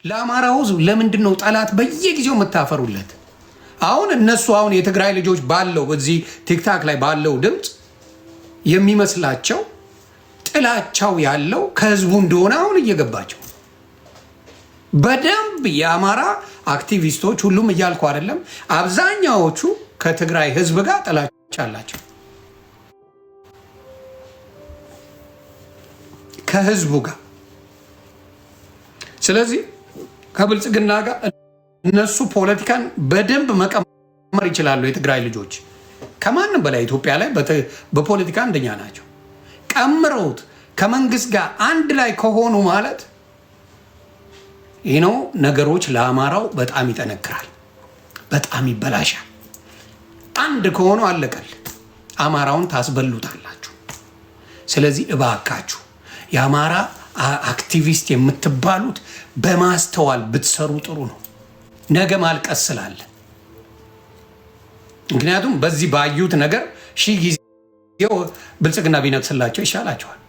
ለአማራው ህዝብ ለምንድነው ጠላት በየጊዜው የምታፈሩለት? አሁን እነሱ አሁን የትግራይ ልጆች ባለው በዚህ ቲክታክ ላይ ባለው ድምፅ የሚመስላቸው ጥላቻው ያለው ከህዝቡ እንደሆነ አሁን እየገባቸው በደንብ የአማራ አክቲቪስቶች ሁሉም እያልኩ አይደለም፣ አብዛኛዎቹ ከትግራይ ህዝብ ጋር ጥላቻ አላቸው ከህዝቡ ጋር። ስለዚህ ከብልጽግና ጋር እነሱ ፖለቲካን በደንብ መቀመር ይችላሉ። የትግራይ ልጆች ከማንም በላይ ኢትዮጵያ ላይ በፖለቲካ አንደኛ ናቸው። ቀምረውት ከመንግስት ጋር አንድ ላይ ከሆኑ ማለት ይህ ነው። ነገሮች ለአማራው በጣም ይጠነክራል፣ በጣም ይበላሻል። አንድ ከሆኑ አለቀል፣ አማራውን ታስበሉታላችሁ። ስለዚህ እባካችሁ የአማራ አክቲቪስት የምትባሉት በማስተዋል ብትሰሩ ጥሩ ነው። ነገ ማልቀስ ስላለ፣ ምክንያቱም በዚህ ባዩት ነገር ሺህ ጊዜ ብልጽግና ቢነግስላቸው ይሻላቸዋል።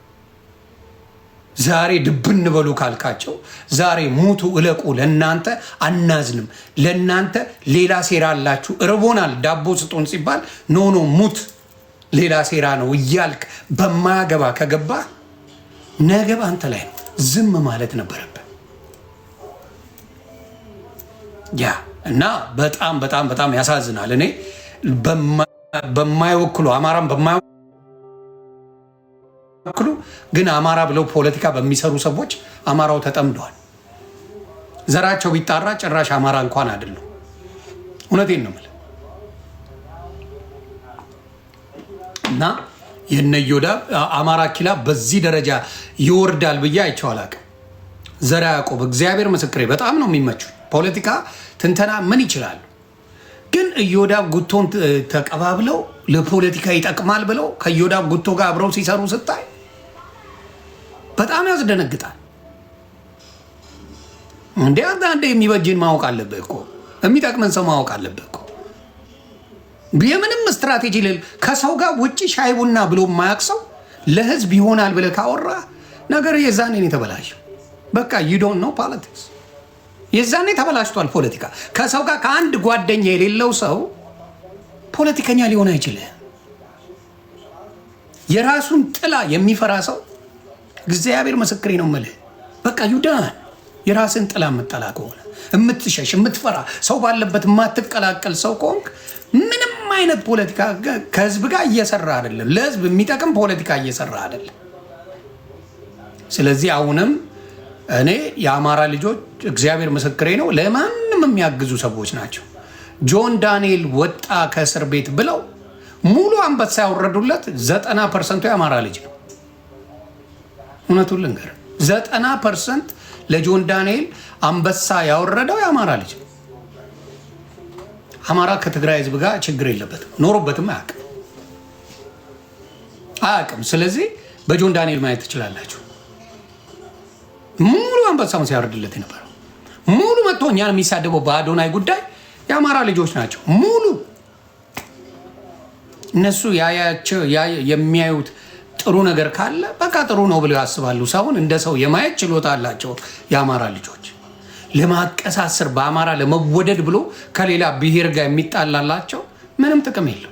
ዛሬ ድብን በሉ ካልካቸው ዛሬ ሙቱ እለቁ፣ ለእናንተ አናዝንም፣ ለእናንተ ሌላ ሴራ አላችሁ፣ እርቦናል ዳቦ ስጡን ሲባል ኖ ሙት ሌላ ሴራ ነው እያልክ በማያገባ ከገባ ነገ አንተ ላይ ነው። ዝም ማለት ነበረብህ። ያ እና በጣም በጣም በጣም ያሳዝናል። እኔ በማይወክሉ አማራን በማይወክሉ ግን አማራ ብለው ፖለቲካ በሚሰሩ ሰዎች አማራው ተጠምደዋል። ዘራቸው ቢጣራ ጭራሽ አማራ እንኳን አይደለም። እውነቴን ነው የምልህ። እና የነዮዳብ አማራ ኪላ በዚህ ደረጃ ይወርዳል ብዬ አይቼው አላውቅም። ዘራ ያዕቆብ እግዚአብሔር ምስክሬ በጣም ነው የሚመቹ። ፖለቲካ ትንተና ምን ይችላሉ፣ ግን እዮዳብ ጉቶን ተቀባብለው ለፖለቲካ ይጠቅማል ብለው ከእዮዳብ ጉቶ ጋር አብረው ሲሰሩ ስታይ በጣም ያስደነግጣል። እንደ አንዳንዴ የሚበጅን ማወቅ አለብህ እኮ፣ የሚጠቅመን ሰው ማወቅ አለብህ እኮ። የምንም ስትራቴጂ ከሰው ጋር ውጭ ሻይ ቡና ብሎ የማያውቅ ሰው ለህዝብ ይሆናል ብለህ ካወራ ነገር የዛኔ የተበላሸው። በቃ you don't know politics። የዛኔ ተበላሽቷል ፖለቲካ። ከሰው ጋር ከአንድ ጓደኛ የሌለው ሰው ፖለቲከኛ ሊሆን አይችልም። የራሱን ጥላ የሚፈራ ሰው እግዚአብሔር ምስክሬ ነው የምልህ። በቃ ይዳን የራስን ጥላ የምጠላ ከሆነ የምትሸሽ የምትፈራ ሰው ባለበት የማትቀላቀል ሰው ከሆንክ ምንም አይነት ፖለቲካ ከህዝብ ጋር እየሰራ አይደለም። ለህዝብ የሚጠቅም ፖለቲካ እየሰራ አይደለም። ስለዚህ አሁንም እኔ የአማራ ልጆች እግዚአብሔር ምስክሬ ነው ለማንም የሚያግዙ ሰዎች ናቸው። ጆን ዳንኤል ወጣ ከእስር ቤት ብለው ሙሉ አንበሳ ያወረዱለት 90% የአማራ ልጅ ነው። እውነቱን ልንገር 90% ለጆን ዳንኤል አንበሳ ያወረደው የአማራ ልጅ ነው። አማራ ከትግራይ ህዝብ ጋር ችግር የለበትም፣ ኖሮበትም አያውቅም። ስለዚህ በጆን ዳንኤል ማየት ትችላላችሁ። ሙሉ አንበሳውን ሲያወርድለት የነበረው ሙሉ መጥቶ እኛን የሚሳደበው በአዶናይ ጉዳይ የአማራ ልጆች ናቸው። ሙሉ እነሱ የሚያዩት ጥሩ ነገር ካለ በቃ ጥሩ ነው ብለው ያስባሉ። ሰውን እንደ ሰው የማየት ችሎታ አላቸው የአማራ ልጆች። ለማቀሳሰር በአማራ ለመወደድ ብሎ ከሌላ ብሔር ጋር የሚጣላላቸው ምንም ጥቅም የለው።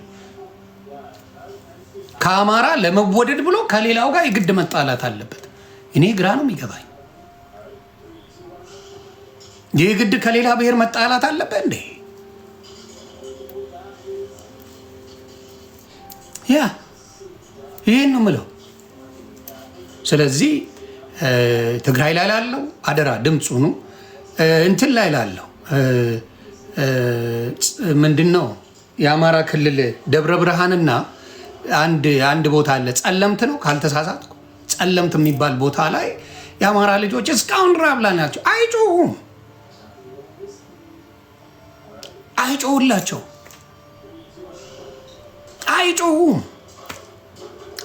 ከአማራ ለመወደድ ብሎ ከሌላው ጋር የግድ መጣላት አለበት። እኔ ግራ ነው የሚገባኝ። የግድ ከሌላ ብሔር መጣላት አለበት እንዴ? ያ ይህን ነው የምለው። ስለዚህ ትግራይ ላይ ላለው አደራ ድምፁ ነው። እንትን ላይ ላለው ምንድን ነው የአማራ ክልል ደብረ ብርሃንና አንድ ቦታ አለ፣ ጸለምት ነው ካልተሳሳትኩ፣ ጸለምት የሚባል ቦታ ላይ የአማራ ልጆች እስካሁን ራብላ ናቸው። አይጮሁም፣ አይጮሁላቸው፣ አይጮሁም።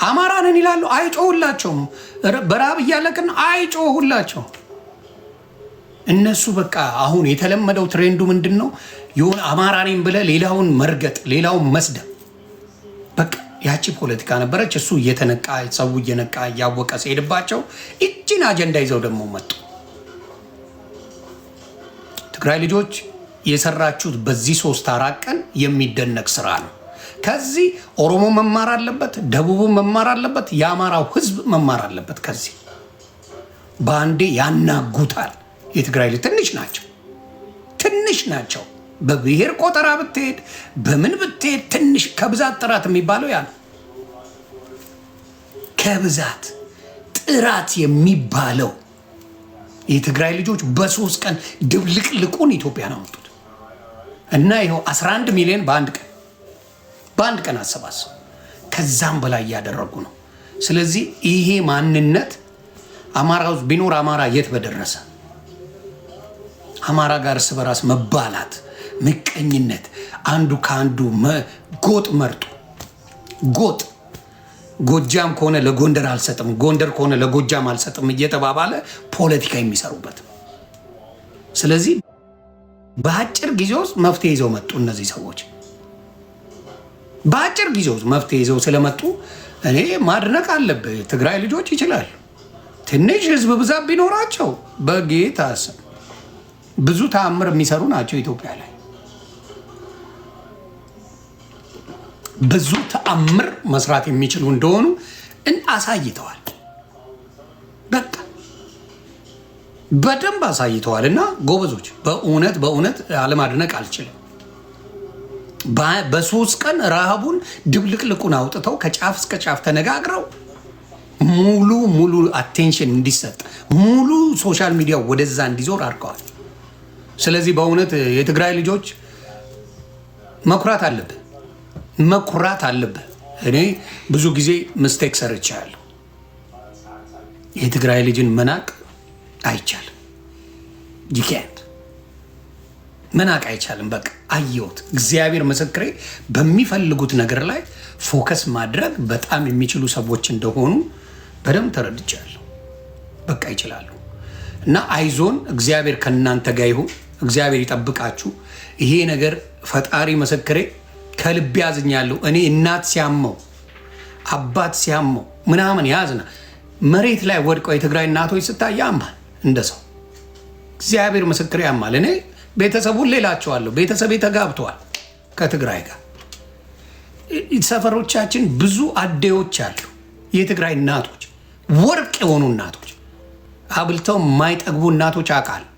አማራንን ይላሉ፣ አይጮሁላቸውም። በራብ እያለቅን አይጮሁላቸው። እነሱ በቃ አሁን የተለመደው ትሬንዱ ምንድን ነው? የሆነ አማራ ነኝ ብለህ ሌላውን መርገጥ፣ ሌላውን መስደብ። በቃ ያቺ ፖለቲካ ነበረች። እሱ እየተነቃ ሰው እየነቃ እያወቀ ሲሄድባቸው እጅን አጀንዳ ይዘው ደግሞ መጡ። የትግራይ ልጆች የሰራችሁት በዚህ 3-4 ቀን የሚደነቅ ስራ ነው። ከዚህ ኦሮሞ መማር አለበት፣ ደቡቡ መማር አለበት፣ የአማራው ህዝብ መማር አለበት። ከዚህ በአንዴ ያናጉታል። የትግራይ ልጅ ትንሽ ናቸው። በብሔር ቆጠራ ብትሄድ በምን ብትሄድ ትንሽ ከብዛት ጥራት የሚባለው ያ ነው። ከብዛት ጥራት የሚባለው የትግራይ ልጆች በ3 ቀን ድብልቅልቁን ኢትዮጵያን አመጡት እና ይኸው 11 ሚሊዮን በአንድ ቀን አሰባሰቡ። ከዛም በላይ እያደረጉ ነው። ስለዚህ ይሄ ማንነት አማራ ውስጥ ቢኖር አማራ የት በደረሰ። አማራ ጋር እርስ በራስ መባላት፣ ምቀኝነት፣ አንዱ ከአንዱ ጎጥ መርጦ ጎጃም ከሆነ ለጎንደር አልሰጥም፣ ጎንደር ከሆነ ለጎጃም አልሰጥም እየተባባለ ፖለቲካ የሚሰሩበት። ስለዚህ በአጭር ጊዜ ውስጥ መፍትሄ ይዘው መጡ። እነዚህ ሰዎች በአጭር ጊዜ ውስጥ መፍትሄ ይዘው ስለመጡ እኔ ማድነቅ አለብህ። ትግራይ ልጆች ይችላሉ። ትንሽ ህዝብ ብዛት ቢኖራቸው በጌታ ስም ብዙ ተአምር የሚሰሩ ናቸው። ኢትዮጵያ ላይ ብዙ ተአምር መስራት የሚችሉ እንደሆኑ አሳይተዋል። በቃ በደንብ አሳይተዋል። እና ጎበዞች፣ በእውነት አለማድነቅ አልችልም። በ3 ቀን ረሃቡን ድብልቅልቁን አውጥተው ከጫፍ እስከ ጫፍ ተነጋግረው ሙሉ አቴንሽን እንዲሰጥ ሙሉ ሶሻል ሚዲያ ወደዛ እንዲዞር አድርገዋል። ስለዚህ በእውነት የትግራይ ልጆች መኩራት አለብህ። እኔ ብዙ ጊዜ ምስቴክ ሰርቻለሁ። የትግራይ ልጅን መናቅ አይቻልም። ይካንት መናቅ አይቻልም። በቃ አየሁት። እግዚአብሔር ምስክሬ፣ በሚፈልጉት ነገር ላይ ፎከስ ማድረግ በጣም የሚችሉ ሰዎች እንደሆኑ በደንብ ተረድቻለሁ። በቃ ይችላሉ። እና አይዞን፣ እግዚአብሔር ከእናንተ ጋር ይሁን። እግዚአብሔር ይጠብቃችሁ። ይሄ ነገር ፈጣሪ ምስክሬ ከልቤ ያዝኛለሁ። እኔ እናት ሲያመው አባት ሲያመው ምናምን ያዝና መሬት ላይ ወድቀው የትግራይ እናቶች ስታይ ያማል። እንደ ሰው እግዚአብሔር ምስክሬ ያማል። እኔ ቤተሰቡን ሌላቸዋለሁ። ቤተሰቤ ተጋብተዋል ከትግራይ ጋር። ሰፈሮቻችን ብዙ አዴዎች አሉ። የትግራይ እናቶች ወርቅ የሆኑ እናቶች፣ አብልተው የማይጠግቡ እናቶች አውቃለሁ።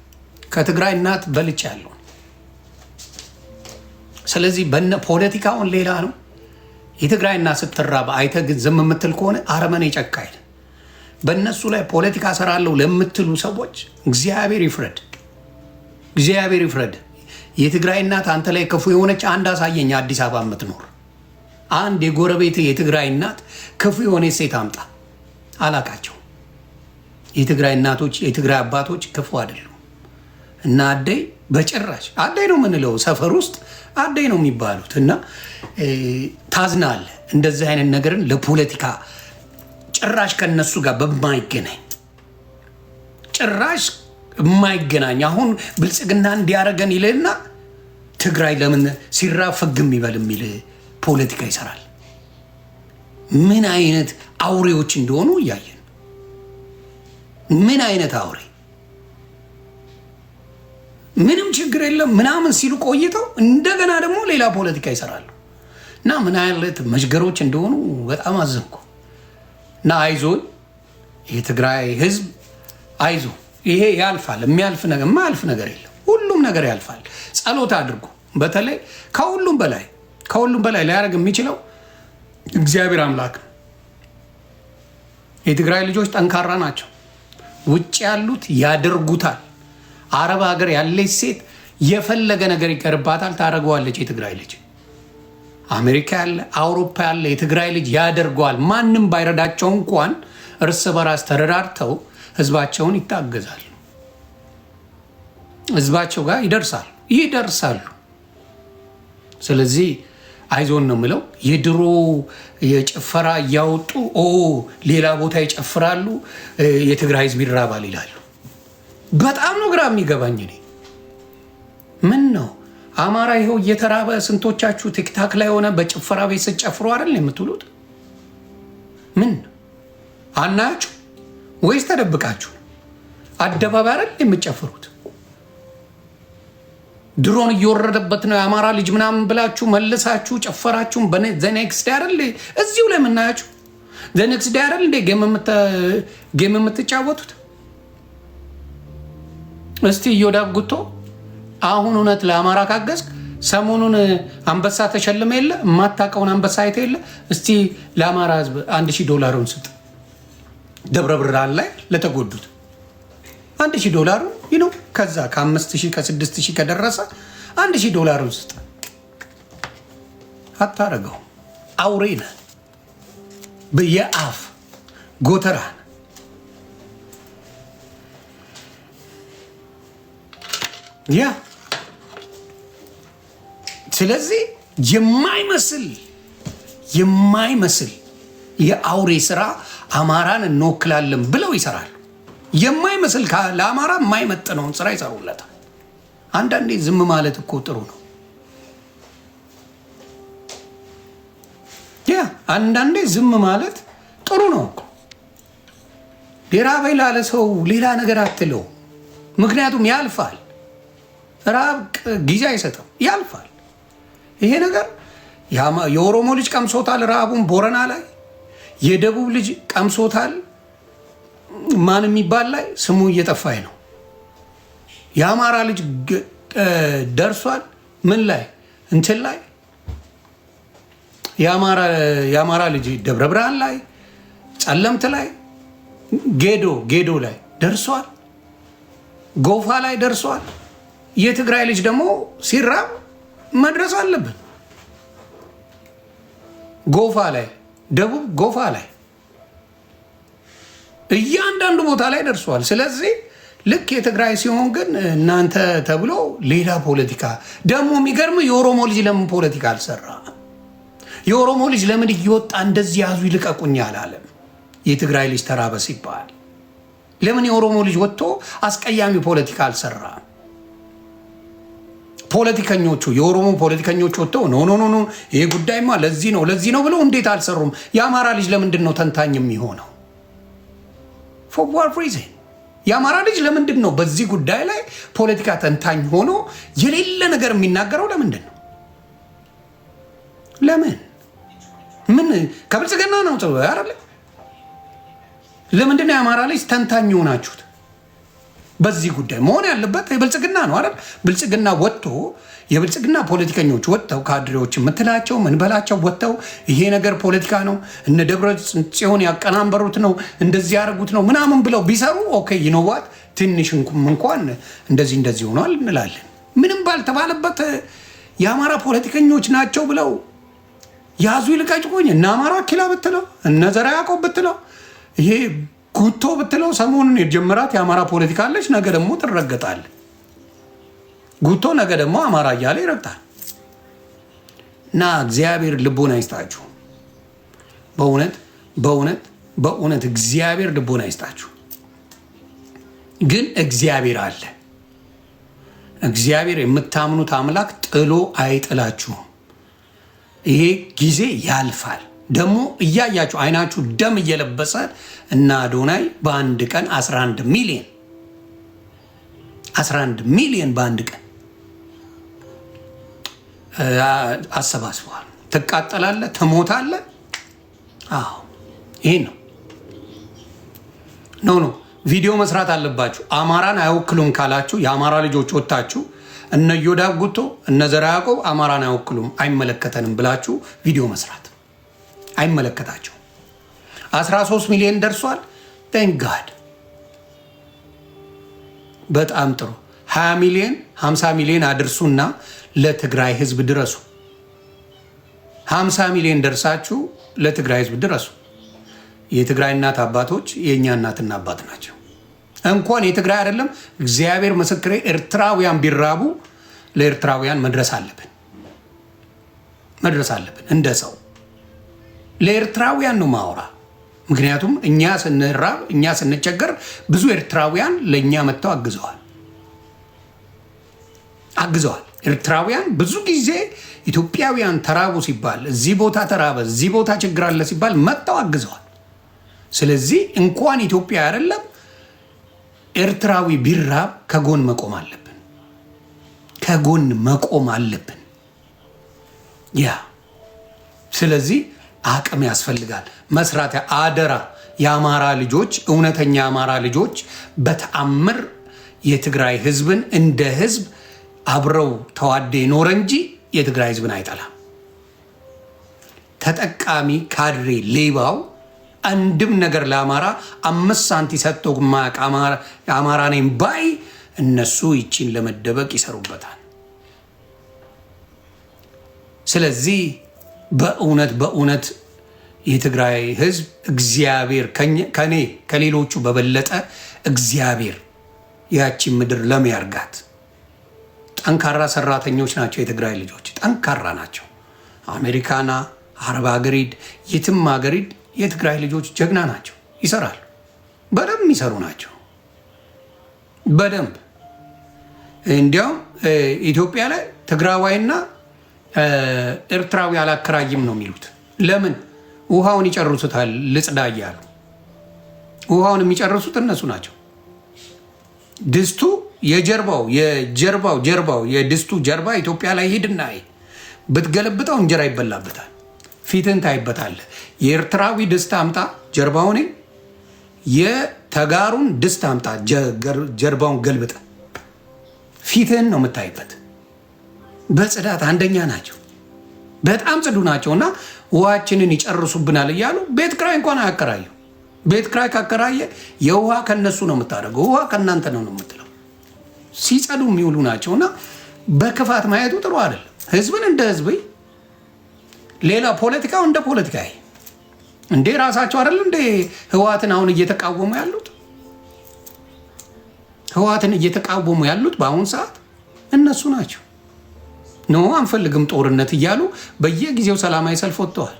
ከትግራይ እናት በልቻለሁ። ስለዚህ ፖለቲካውን ሌላ ነው። የትግራይ እናት ስትራባ አይተህ ግን ዝም የምትል ከሆነ አረመኔ ጨካኝ። በእነሱ ላይ ፖለቲካ ሰራለሁ ለምትሉ ሰዎች እግዚአብሔር ይፍረድ። የትግራይ እናት አንተ ላይ ክፉ የሆነች አንድ አሳየኝ። አዲስ አበባ የምትኖር አንድ የጎረቤት የትግራይ እናት ክፉ የሆነ ሴት አምጣ። አላቃቸው። የትግራይ እናቶች የትግራይ አባቶች ክፉ አይደሉም። እና አደይ በጭራሽ አደይ ነው የምንለው። ሰፈር ውስጥ አደይ ነው የሚባሉት። እና ታዝናለህ እንደዚህ አይነት ነገርን ለፖለቲካ ጭራሽ ከነሱ ጋር በማይገናኝ ጭራሽ የማይገናኝ አሁን ብልጽግና እንዲያረገን ይልና ትግራይ ለምን ሲራፈግም ይበል የሚል ፖለቲካ ይሰራል። ምን አይነት አውሬዎች እንደሆኑ እያየን፣ ምን አይነት አውሬ ምንም ችግር የለም ምናምን ሲሉ ቆይተው እንደገና ደግሞ ሌላ ፖለቲካ ይሰራሉ። እና ምን አይነት መሽገሮች እንደሆኑ በጣም አዘንኩ። እና አይዞን የትግራይ ህዝብ አይዞ፣ ይሄ ያልፋል። የማያልፍ ነገር የለም። ሁሉም ነገር ያልፋል። ጸሎት አድርጉ። በተለይ ከሁሉም በላይ ሊያደርግ የሚችለው እግዚአብሔር አምላክ። የትግራይ ልጆች ጠንካራ ናቸው። ውጭ ያሉት ያደርጉታል። አረብ ሀገር ያለች ሴት የፈለገ ነገር ይቀርባታል፣ ታደርገዋለች። የትግራይ ልጅ አሜሪካ ያለ አውሮፓ ያለ የትግራይ ልጅ ያደርገዋል። ማንም ባይረዳቸው እንኳን እርስ በራስ ተረዳድተው ህዝባቸውን ይታገዛሉ። ህዝባቸው ጋር ይደርሳሉ። ስለዚህ አይዞን ነው የምለው። የድሮ የጭፈራ እያወጡ ሌላ ቦታ ይጨፍራሉ፣ የትግራይ ህዝብ ይራባል ይላሉ። በጣም ነው ግራ የሚገባኝ። እኔ ምን ነው አማራ ይኸው እየተራበ ስንቶቻችሁ ቲክታክ ላይ ሆነ በጭፈራ ቤት ስትጨፍሩ አይደል የምትውሉት? ምን አናያችሁ ወይስ ተደብቃችሁ? አደባባይ አይደል የምትጨፍሩት? ድሮን እየወረደበት ነው የአማራ ልጅ ምናምን ብላችሁ መልሳችሁ ጨፈራችሁን። ዘኔክስት አይደል እዚሁ ላይ የምናያችሁ ዘኔክስት አይደል እንደ ጌም የምትጫወቱት። እስቲ እዮዳብ ጉቶ አሁን እውነት ለአማራ ካገዝክ ሰሞኑን አንበሳ ተሸልመ የለ የማታውቀውን አንበሳ አይተ የለ። እስቲ ለአማራ ህዝብ $1000 ስጥ። ደብረ ብርሃን ላይ ለተጎዱት $1000 ይነው። ከዛ ከ5000 ከ6000 ከደረሰ $1000 ስጥ። አታረገው። አውሬ ነህ በየአፍ ጎተራን። ያ ስለዚህ የማይመስል የአውሬ ስራ አማራን እንወክላለን ብለው ይሰራሉ። የማይመስል ለአማራ የማይመጥነውን ስራ ይሰሩለታል። አንዳንዴ ዝም ማለት እኮ ጥሩ ነው። አንዳንዴ ዝም ማለት ጥሩ ነው እኮ። ራበኝ ላለ ሰው ሌላ ነገር አትለው፣ ምክንያቱም ያልፋል። ራብ ጊዜ አይሰጥም፣ ያልፋል። ይሄ ነገር የኦሮሞ ልጅ ቀምሶታል ረሃቡን ቦረና ላይ፣ የደቡብ ልጅ ቀምሶታል ማን የሚባል ላይ ስሙ እየጠፋኝ ነው። የአማራ ልጅ ደርሷል ምን ላይ እንትን ላይ የአማራ ልጅ ደብረ ብርሃን ላይ፣ ጸለምት ላይ፣ ጌዶ ላይ ደርሷል። ጎፋ ላይ ደርሷል። የትግራይ ልጅ ደግሞ ሲራብ መድረስ አለብን። ጎፋ ላይ፣ ደቡብ ጎፋ ላይ እያንዳንዱ ቦታ ላይ ደርሷል። ስለዚህ ልክ የትግራይ ሲሆን ግን እናንተ ተብሎ ሌላ ፖለቲካ ደግሞ የሚገርም የኦሮሞ ልጅ ለምን ፖለቲካ አልሰራ? የኦሮሞ ልጅ ለምን እየወጣ እንደዚህ ያዙ ይልቀቁኝ አላለም? የትግራይ ልጅ ተራበ ሲባል ለምን የኦሮሞ ልጅ ወጥቶ አስቀያሚ ፖለቲካ አልሰራ? ፖለቲከኞቹ የኦሮሞ ፖለቲከኞች ወጥተው ኖ ይሄ ጉዳይማ ለዚህ ነው ብለው እንዴት አልሰሩም? የአማራ ልጅ ለምንድን ነው ተንታኝ የሚሆነው? for what reason? የአማራ ልጅ ለምንድን ነው በዚህ ጉዳይ ላይ ፖለቲካ ተንታኝ ሆኖ የሌለ ነገር የሚናገረው? ለምንድን ነው? ለምን ምን ከብልጽግና ነው ጥሩ አይደል? ለምንድን ነው የአማራ ልጅ ተንታኝ ሆናችሁት? በዚህ ጉዳይ መሆን ያለበት የብልጽግና ነው አይደል? ብልጽግና ወጥቶ የብልጽግና ፖለቲከኞች ወጥተው ካድሬዎች የምትላቸው ምን በላቸው ወጥተው ይሄ ነገር ፖለቲካ ነው፣ እነ ደብረ ጽዮን ያቀናበሩት ነው፣ እንደዚህ ያደረጉት ነው ምናምን ብለው ቢሰሩ ኦኬ ይኖዋት ትንሽ እንኳን እንደዚህ ሆኗል እንላለን። ምንም ባልተባለበት የአማራ ፖለቲከኞች ናቸው ብለው ያዙ ይልቀቁኝ። እነ አማራ ኪላ ብትለው እነ ዘራ ያዕቆብ ብትለው ይሄ ጉቶ ብትለው ሰሞኑን የጀመራት የአማራ ፖለቲካ አለች፣ ነገ ደግሞ ትረገጣል። ጉቶ ነገ ደግሞ አማራ እያለ ይረግጣል። እና እግዚአብሔር ልቦና ይስጣችሁ። በእውነት እግዚአብሔር ልቦና ይስጣችሁ። ግን እግዚአብሔር አለ። እግዚአብሔር የምታምኑት አምላክ ጥሎ አይጥላችሁም። ይሄ ጊዜ ያልፋል። ደግሞ እያያችሁ አይናችሁ ደም እየለበሰ እና አዶናይ በአንድ ቀን 11 ሚሊዮን በአንድ ቀን አሰባስበዋል። ትቃጠላለህ፣ ትሞታለህ። አዎ ይሄን ነው። ቪዲዮ መስራት አለባችሁ። አማራን አይወክሉም ካላችሁ የአማራ ልጆች ወጣችሁ እነ ዮዳብ ጉቶ እነ ዘራ ያዕቆብ አማራን አይወክሉም አይመለከተንም ብላችሁ ቪዲዮ መስራት። አይመለከታቸው 13 ሚሊዮን ደርሷል። ቴንክ ጋድ በጣም ጥሩ። 20 ሚሊዮን 50 ሚሊዮን አድርሱና ለትግራይ ህዝብ ድረሱ። 50 ሚሊዮን ደርሳችሁ ለትግራይ ህዝብ ድረሱ። የትግራይ እናት አባቶች የእኛ እናትና አባት ናቸው። እንኳን የትግራይ አይደለም እግዚአብሔር ምስክሬ፣ ኤርትራውያን ቢራቡ ለኤርትራውያን መድረስ አለብን። እንደ ሰው ለኤርትራውያን ነው ማውራ። ምክንያቱም እኛ ስንራብ እኛ ስንቸገር ብዙ ኤርትራውያን ለእኛ መጥተው አግዘዋል። ኤርትራውያን ብዙ ጊዜ ኢትዮጵያውያን ተራቡ ሲባል እዚህ ቦታ ተራበ፣ እዚህ ቦታ ችግር አለ ሲባል መጥተው አግዘዋል። ስለዚህ እንኳን ኢትዮጵያ አይደለም ኤርትራዊ ቢራብ ከጎን መቆም አለብን። ከጎን መቆም አለብን። ያ ስለዚህ አቅም ያስፈልጋል መስራት። አደራ የአማራ ልጆች፣ እውነተኛ የአማራ ልጆች በተአምር የትግራይ ህዝብን እንደ ህዝብ አብረው ተዋደ ኖረ እንጂ የትግራይ ህዝብን አይጠላም። ተጠቃሚ ካድሬ ሌባው አንድም ነገር ለአማራ 5 ሳንቲ ሰጥቶ ማቅ አማራ ነኝ ባይ እነሱ ይቺን ለመደበቅ ይሰሩበታል። ስለዚህ በእውነት የትግራይ ህዝብ እግዚአብሔር ከኔ ከሌሎቹ በበለጠ እግዚአብሔር ያቺን ምድር ለሚያርጋት ጠንካራ ሰራተኞች ናቸው። የትግራይ ልጆች ጠንካራ ናቸው። አሜሪካና አረብ ሀገር ሂድ፣ የትም ሀገር ሂድ፣ የትግራይ ልጆች ጀግና ናቸው። ይሰራሉ። በደንብ የሚሰሩ ናቸው። በደንብ እንዲያውም ኢትዮጵያ ላይ ትግራዋይና ኤርትራዊ አላከራይም ነው የሚሉት። ለምን? ውሃውን ይጨርሱታል። ልጽዳ እያሉ ውሃውን የሚጨርሱት እነሱ ናቸው። ድስቱ ጀርባው የድስቱ ጀርባ ኢትዮጵያ ላይ ሂድና ብትገለብጠው እንጀራ ይበላበታል። ፊትን ታይበታለህ። የኤርትራዊ ድስት አምጣ ጀርባውን፣ የተጋሩን ድስት አምጣ ጀርባውን ገልብጠ ፊትህን ነው የምታይበት። በጽዳት አንደኛ ናቸው። በጣም ጽዱ ናቸው። እና ውሃችንን ይጨርሱብናል እያሉ ቤት ክራይ እንኳን አያከራዩ። ቤት ክራይ ካከራየ የውሃ ከነሱ ነው የምታደርገው፣ ውሃ ከእናንተ ነው የምትለው። ሲጸዱ የሚውሉ ናቸው። እና በክፋት ማየቱ ጥሩ አይደለም። ህዝብን እንደ ህዝብ፣ ሌላ ፖለቲካው እንደ ፖለቲካ እንዴ ራሳቸው አይደል እንዴ ህወሓትን አሁን እየተቃወሙ ያሉት? ህወሓትን እየተቃወሙ ያሉት በአሁን ሰዓት እነሱ ናቸው። ኖ አንፈልግም ጦርነት እያሉ በየጊዜው ሰላማዊ ሰልፍ ወጥተዋል።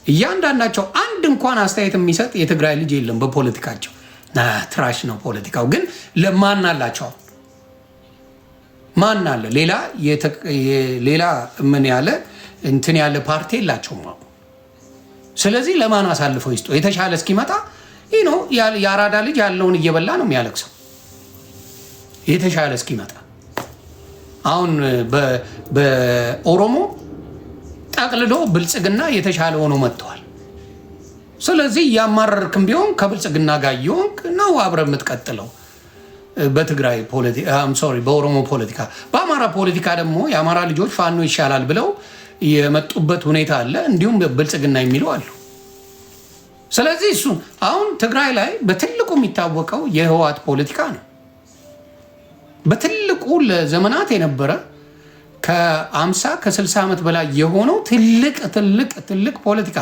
እያንዳንዳቸው አንድ እንኳን አስተያየት የሚሰጥ የትግራይ ልጅ የለም በፖለቲካቸው። ትራሽ ነው ፖለቲካው። ግን ለማን አላቸው? ማን አለ? ሌላ ምን ያለ እንትን ያለ ፓርቲ የላቸውም። ስለዚህ ለማን አሳልፈው ይስጡ? የተሻለ እስኪመጣ ነው። የአራዳ ልጅ ያለውን እየበላ ነው የሚያለቅሰው። የተሻለ እስኪመጣ አሁን በኦሮሞ ጠቅልሎ ብልጽግና የተሻለ ሆኖ መጥተዋል። ስለዚህ እያማረርክም ቢሆን ከብልጽግና ጋር እየሆንክ ነው አብረህ የምትቀጥለው። በትግራይ በኦሮሞ ፖለቲካ። በአማራ ፖለቲካ ደግሞ የአማራ ልጆች ፋኖ ይሻላል ብለው የመጡበት ሁኔታ አለ። እንዲሁም ብልጽግና የሚለው አሉ። ስለዚህ እሱ አሁን ትግራይ ላይ በትልቁ የሚታወቀው የህወሓት ፖለቲካ ነው። በትልቁ ለዘመናት የነበረ ከ50 ከ60 ዓመት በላይ የሆነው ትልቅ ፖለቲካ።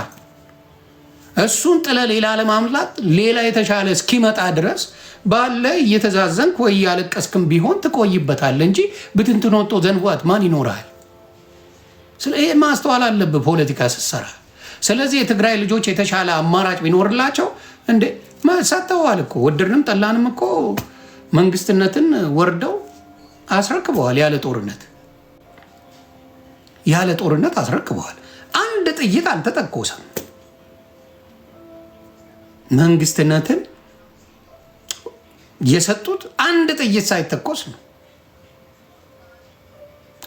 እሱን ጥለ ሌላ ለማምላት ሌላ የተሻለ እስኪመጣ ድረስ ባለ እየተዛዘንክ ወይ እያለቀስክም ቢሆን ትቆይበታለህ እንጂ ብትንትን ወጥቶ ዘንዋት ማን ይኖራል? ይሄ ማስተዋል አለብህ ፖለቲካ ስትሰራ። ስለዚህ የትግራይ ልጆች የተሻለ አማራጭ ቢኖርላቸው እንዴ ሰጥተዋል እኮ ወደድንም ጠላንም እኮ መንግስትነትን ወርደው አስረክበዋል። ያለ ጦርነት አስረክበዋል። አንድ ጥይት አልተተኮሰም። መንግስትነትን የሰጡት አንድ ጥይት ሳይተኮስ ነው።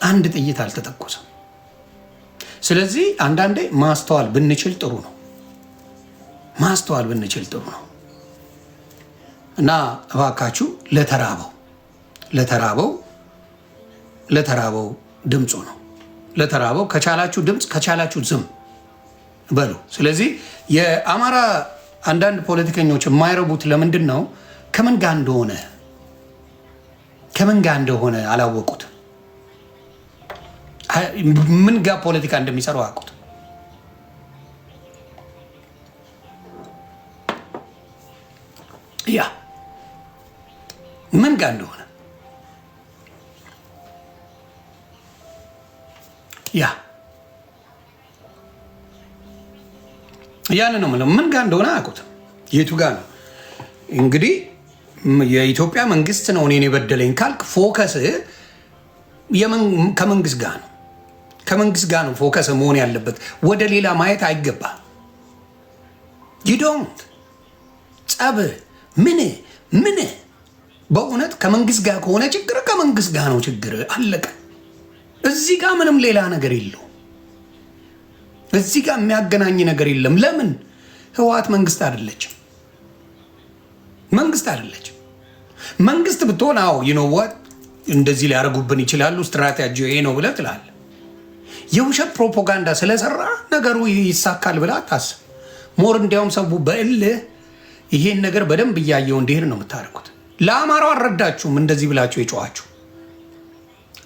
አንድ ጥይት አልተተኮሰም። ስለዚህ አንዳንዴ ማስተዋል ብንችል ጥሩ ነው። እና እባካችሁ ለተራበው ድምፁ ነው። ለተራበው ከቻላችሁ ድምፅ፣ ከቻላችሁ ዝም በሉ። ስለዚህ የአማራ አንዳንድ ፖለቲከኞች የማይረቡት ለምንድን ነው? ከምን ጋር እንደሆነ አላወቁት። ምን ጋር ፖለቲካ እንደሚሰሩ አያውቁት። ያ ምን ጋር እንደሆነ ያን ነው የምለው። ምን ጋር እንደሆነ አያውቁትም። የቱ ጋር ነው እንግዲህ የኢትዮጵያ መንግስት ነው እኔን የበደለኝ ካልክ ፎከስ ከመንግስት ጋር ነው። ከመንግስት ጋር ነው ፎከስ መሆን ያለበት። ወደ ሌላ ማየት አይገባ። ይዶንት ጸብ ምን በእውነት ከመንግስት ጋር ከሆነ ችግር ከመንግስት ጋር ነው ችግር። አለቀ። እዚህ ጋር ምንም ሌላ ነገር የለው። እዚህ ጋር የሚያገናኝ ነገር የለም። ለምን? ህወሓት መንግስት አይደለችም። መንግስት አይደለችም። መንግስት ብትሆን አዎ ይኖዋት እንደዚህ ሊያደርጉብን ይችላሉ፣ ስትራቴጂ ይሄ ነው ብለህ ትላለህ። የውሸት ፕሮፓጋንዳ ስለሰራ ነገሩ ይሳካል ብለህ አታስብ። ሞር እንዲያውም ሰው በእልህ ይሄን ነገር በደንብ እያየው እንዲሄድ ነው የምታደርጉት። ለአማራው አልረዳችሁም። እንደዚህ ብላችሁ የጨዋችሁ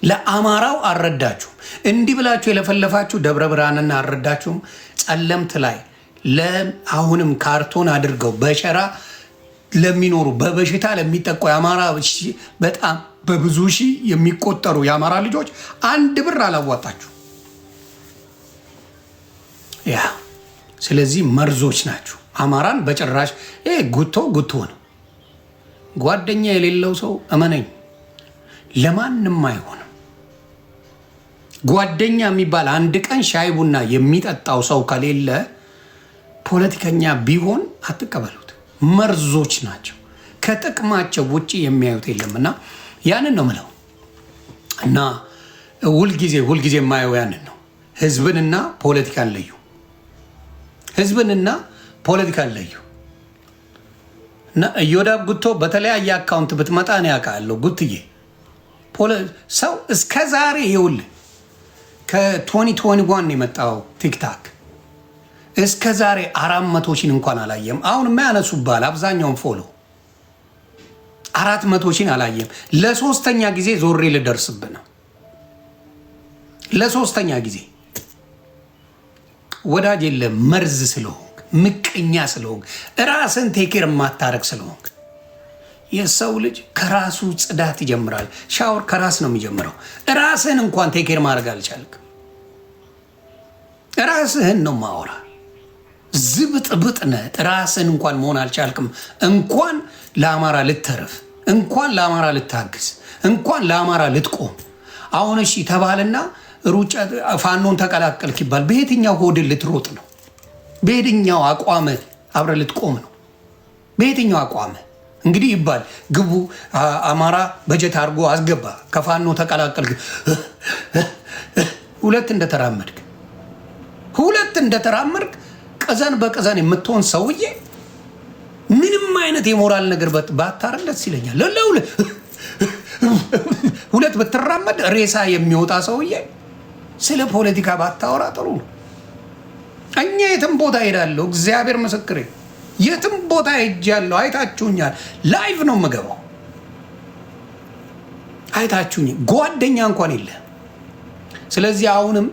ለአማራው አልረዳችሁም። እንዲህ ብላችሁ የለፈለፋችሁ ደብረ ብርሃንና አልረዳችሁም። ጸለምት ላይ አሁንም ካርቶን አድርገው በሸራ ለሚኖሩ በበሽታ ለሚጠቁ የአማራ በጣም በብዙ ሺህ የሚቆጠሩ የአማራ ልጆች 1 ብር አላዋጣችሁ። ያ ስለዚህ መርዞች ናችሁ። አማራን በጭራሽ ጉቶ ነው። ጓደኛ የሌለው ሰው እመነኝ ለማንም አይሆንም። ጓደኛ የሚባል አንድ ቀን ሻይ ቡና የሚጠጣው ሰው ከሌለ ፖለቲከኛ ቢሆን አትቀበሉት። መርዞች ናቸው። ከጥቅማቸው ውጭ የሚያዩት የለም። እና ያንን ነው ምለው እና ሁልጊዜ የማየው ያንን ነው። ህዝብንና ፖለቲካን ለዩ። ህዝብንና ፖለቲካን ለዩ። እና ኢዮዳብ ጉቶ በተለያየ አካውንት ብትመጣ ነው ያውቃለሁ። ጉትዬ ሰው እስከ ዛሬ ይኸውልህ ከ2021 የመጣው ቲክታክ እስከ ዛሬ 400 ሺህ እንኳን አላየም። አሁን የማያነሱባል አብዛኛውን ፎሎ 400 ሺህ አላየም። ለሶስተኛ ጊዜ ዞሬ ልደርስብህ ነው። ለሶስተኛ ጊዜ ወዳጅ የለም። መርዝ ስለሆንክ፣ ምቀኛ ስለሆንክ፣ ራስን ቴኬር የማታረግ ስለሆንክ። የሰው ልጅ ከራሱ ጽዳት ይጀምራል። ሻወር ከራስ ነው የሚጀምረው። ራስህን እንኳን ቴኬር ማድረግ አልቻልክ። ራስህን ነው ማወራ። ዝብጥብጥ ነህ። ራስህን እንኳን መሆን አልቻልክም። እንኳን ለአማራ ልተረፍ፣ እንኳን ለአማራ ልታግዝ፣ እንኳን ለአማራ ልትቆም። አሁን እሺ ተባልና ሩጫ ፋኖን ተቀላቀልክ ይባል። በየትኛው ሆድን ልትሮጥ ነው? በየትኛው አቋምህ አብረህ ልትቆም ነው? በየትኛው አቋምህ እንግዲህ ይባል ግቡ አማራ በጀት አድርጎ አስገባ፣ ከፋኖ ተቀላቀልክ። ሁለት እንደተራመድክ ቀዘን በቀዘን የምትሆን ሰውዬ ምንም አይነት የሞራል ነገር ባታረግ ደስ ይለኛል። ሁለት ብትራመድ ሬሳ የሚወጣ ሰውዬ ስለ ፖለቲካ ባታወራ ጥሩ ነው። እኛ የትም ቦታ ሄዳለሁ፣ እግዚአብሔር ምስክሬ፣ የትም ቦታ ሄጃለሁ። አይታችሁኛል። ላይቭ ነው የምገባው። አይታችሁኝ። ጓደኛ እንኳን የለ። ስለዚህ አሁንም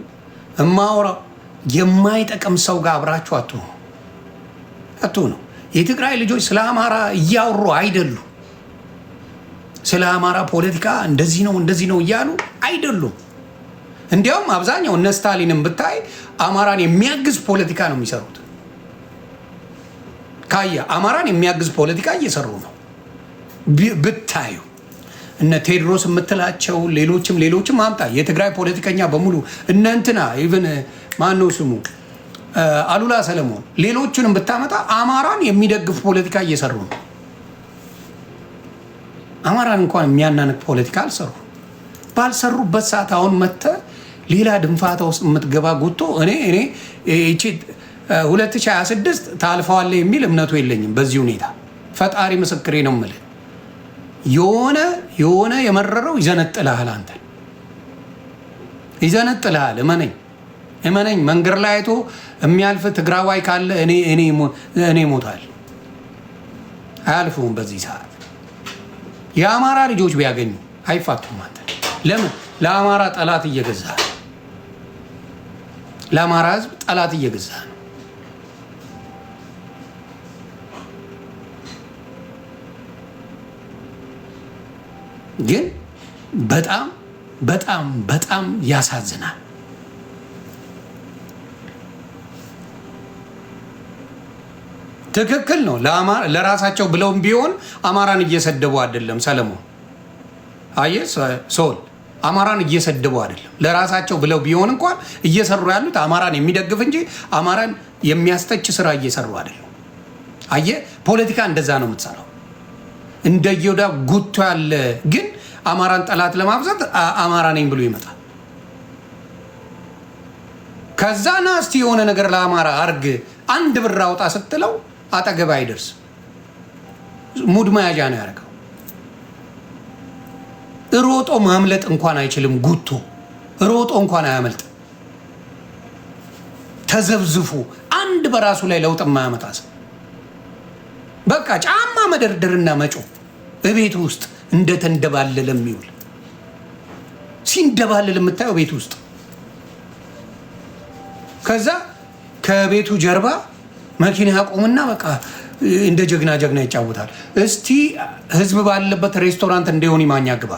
እማወራው የማይጠቅም ሰው ጋር አብራችሁ አትሁኑ። የትግራይ ልጆች ስለ አማራ እያወሩ አይደሉም። ስለ አማራ ፖለቲካ እንደዚህ ነው እያሉ አይደሉም። እንዲያውም አብዛኛው እነ ስታሊንም ብታይ አማራን የሚያግዝ ፖለቲካ ነው የሚሰሩት። ካያ አማራን የሚያግዝ ፖለቲካ እየሰሩ ነው ብታዩ። እነ ቴድሮስ የምትላቸው ሌሎችም አምጣ። የትግራይ ፖለቲከኛ በሙሉ እነ እንትና ኢቭን ማነው ስሙ አሉላ ሰለሞን፣ ሌሎቹንም ብታመጣ አማራን የሚደግፍ ፖለቲካ እየሰሩ ነው። አማራን እንኳን የሚያናንቅ ፖለቲካ አልሰሩ። ባልሰሩበት ሰዓት አሁን መጥተህ ሌላ ድንፋታ ውስጥ የምትገባ ጉቶ እኔ 2026 ታልፈዋለህ የሚል እምነቱ የለኝም። በዚህ ሁኔታ ፈጣሪ ምስክሬ ነው የምልህ። የሆነ የመረረው ይዘነጥልሃል። አንተን ይዘነጥልሃል። እመነኝ። መንገድ ላይ አይቶ የሚያልፍ ትግራዋይ ካለ እኔ ሞታል። አያልፉም። በዚህ ሰዓት የአማራ ልጆች ቢያገኙ አይፋቱም። አንተ ለምን? ለአማራ ጠላት እየገዛ ነው። ለአማራ ህዝብ ጠላት እየገዛ ነው። ግን በጣም ያሳዝናል። ትክክል ነው። ለራሳቸው ብለውም ቢሆን አማራን እየሰደቡ አይደለም። ሰለሞን አየህ፣ ሶል አማራን እየሰደቡ አይደለም። ለራሳቸው ብለው ቢሆን እንኳን እየሰሩ ያሉት አማራን የሚደግፍ እንጂ አማራን የሚያስተች ስራ እየሰሩ አይደለም። አየህ፣ ፖለቲካ እንደዛ ነው የምትሰራው። እንደ ይሁዳ ጉቶ ያለ ግን አማራን ጠላት ለማብዛት አማራ ነኝ ብሎ ይመጣል። ከዛ ና እስቲ የሆነ ነገር ለአማራ አርግ 1 ብር አውጣ ስትለው አጠገብ አይደርስ። ሙድ መያዣ ነው ያደረገው። ሮጦ ማምለጥ እንኳን አይችልም። ጉቶ ሮጦ እንኳን አያመልጥ። ተዘብዝፉ አንድ በራሱ ላይ ለውጥ የማያመጣ ሰው በቃ ጫማ መደርደርና መጮ በቤት ውስጥ እንደተንደባለለ የሚውል ሲንደባለል የምታየው ቤት ውስጥ። ከዛ ከቤቱ ጀርባ መኪና ያቆምና በቃ እንደ ጀግና ይጫወታል። እስቲ ህዝብ ባለበት ሬስቶራንት እንደሆነ ማኛ ግባ፣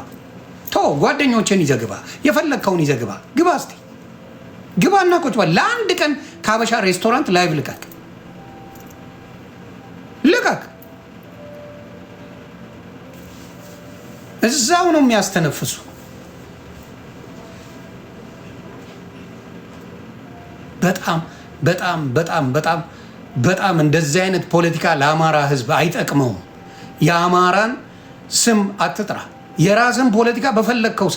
ጓደኞችን ይዘግባ፣ የፈለግከውን ይዘግባ፣ ግባ እስቲ ግባና ቁጭ በል። ለአንድ ቀን ከሀበሻ ሬስቶራንት ላይቭ ልቀቅ። እዛው ነው የሚያስተነፍሱ። በጣም በጣም በጣም በጣም በጣም እንደዚህ አይነት ፖለቲካ ለአማራ ህዝብ አይጠቅመውም። የአማራን ስም አትጥራ። የራስን ፖለቲካ በፈለግከው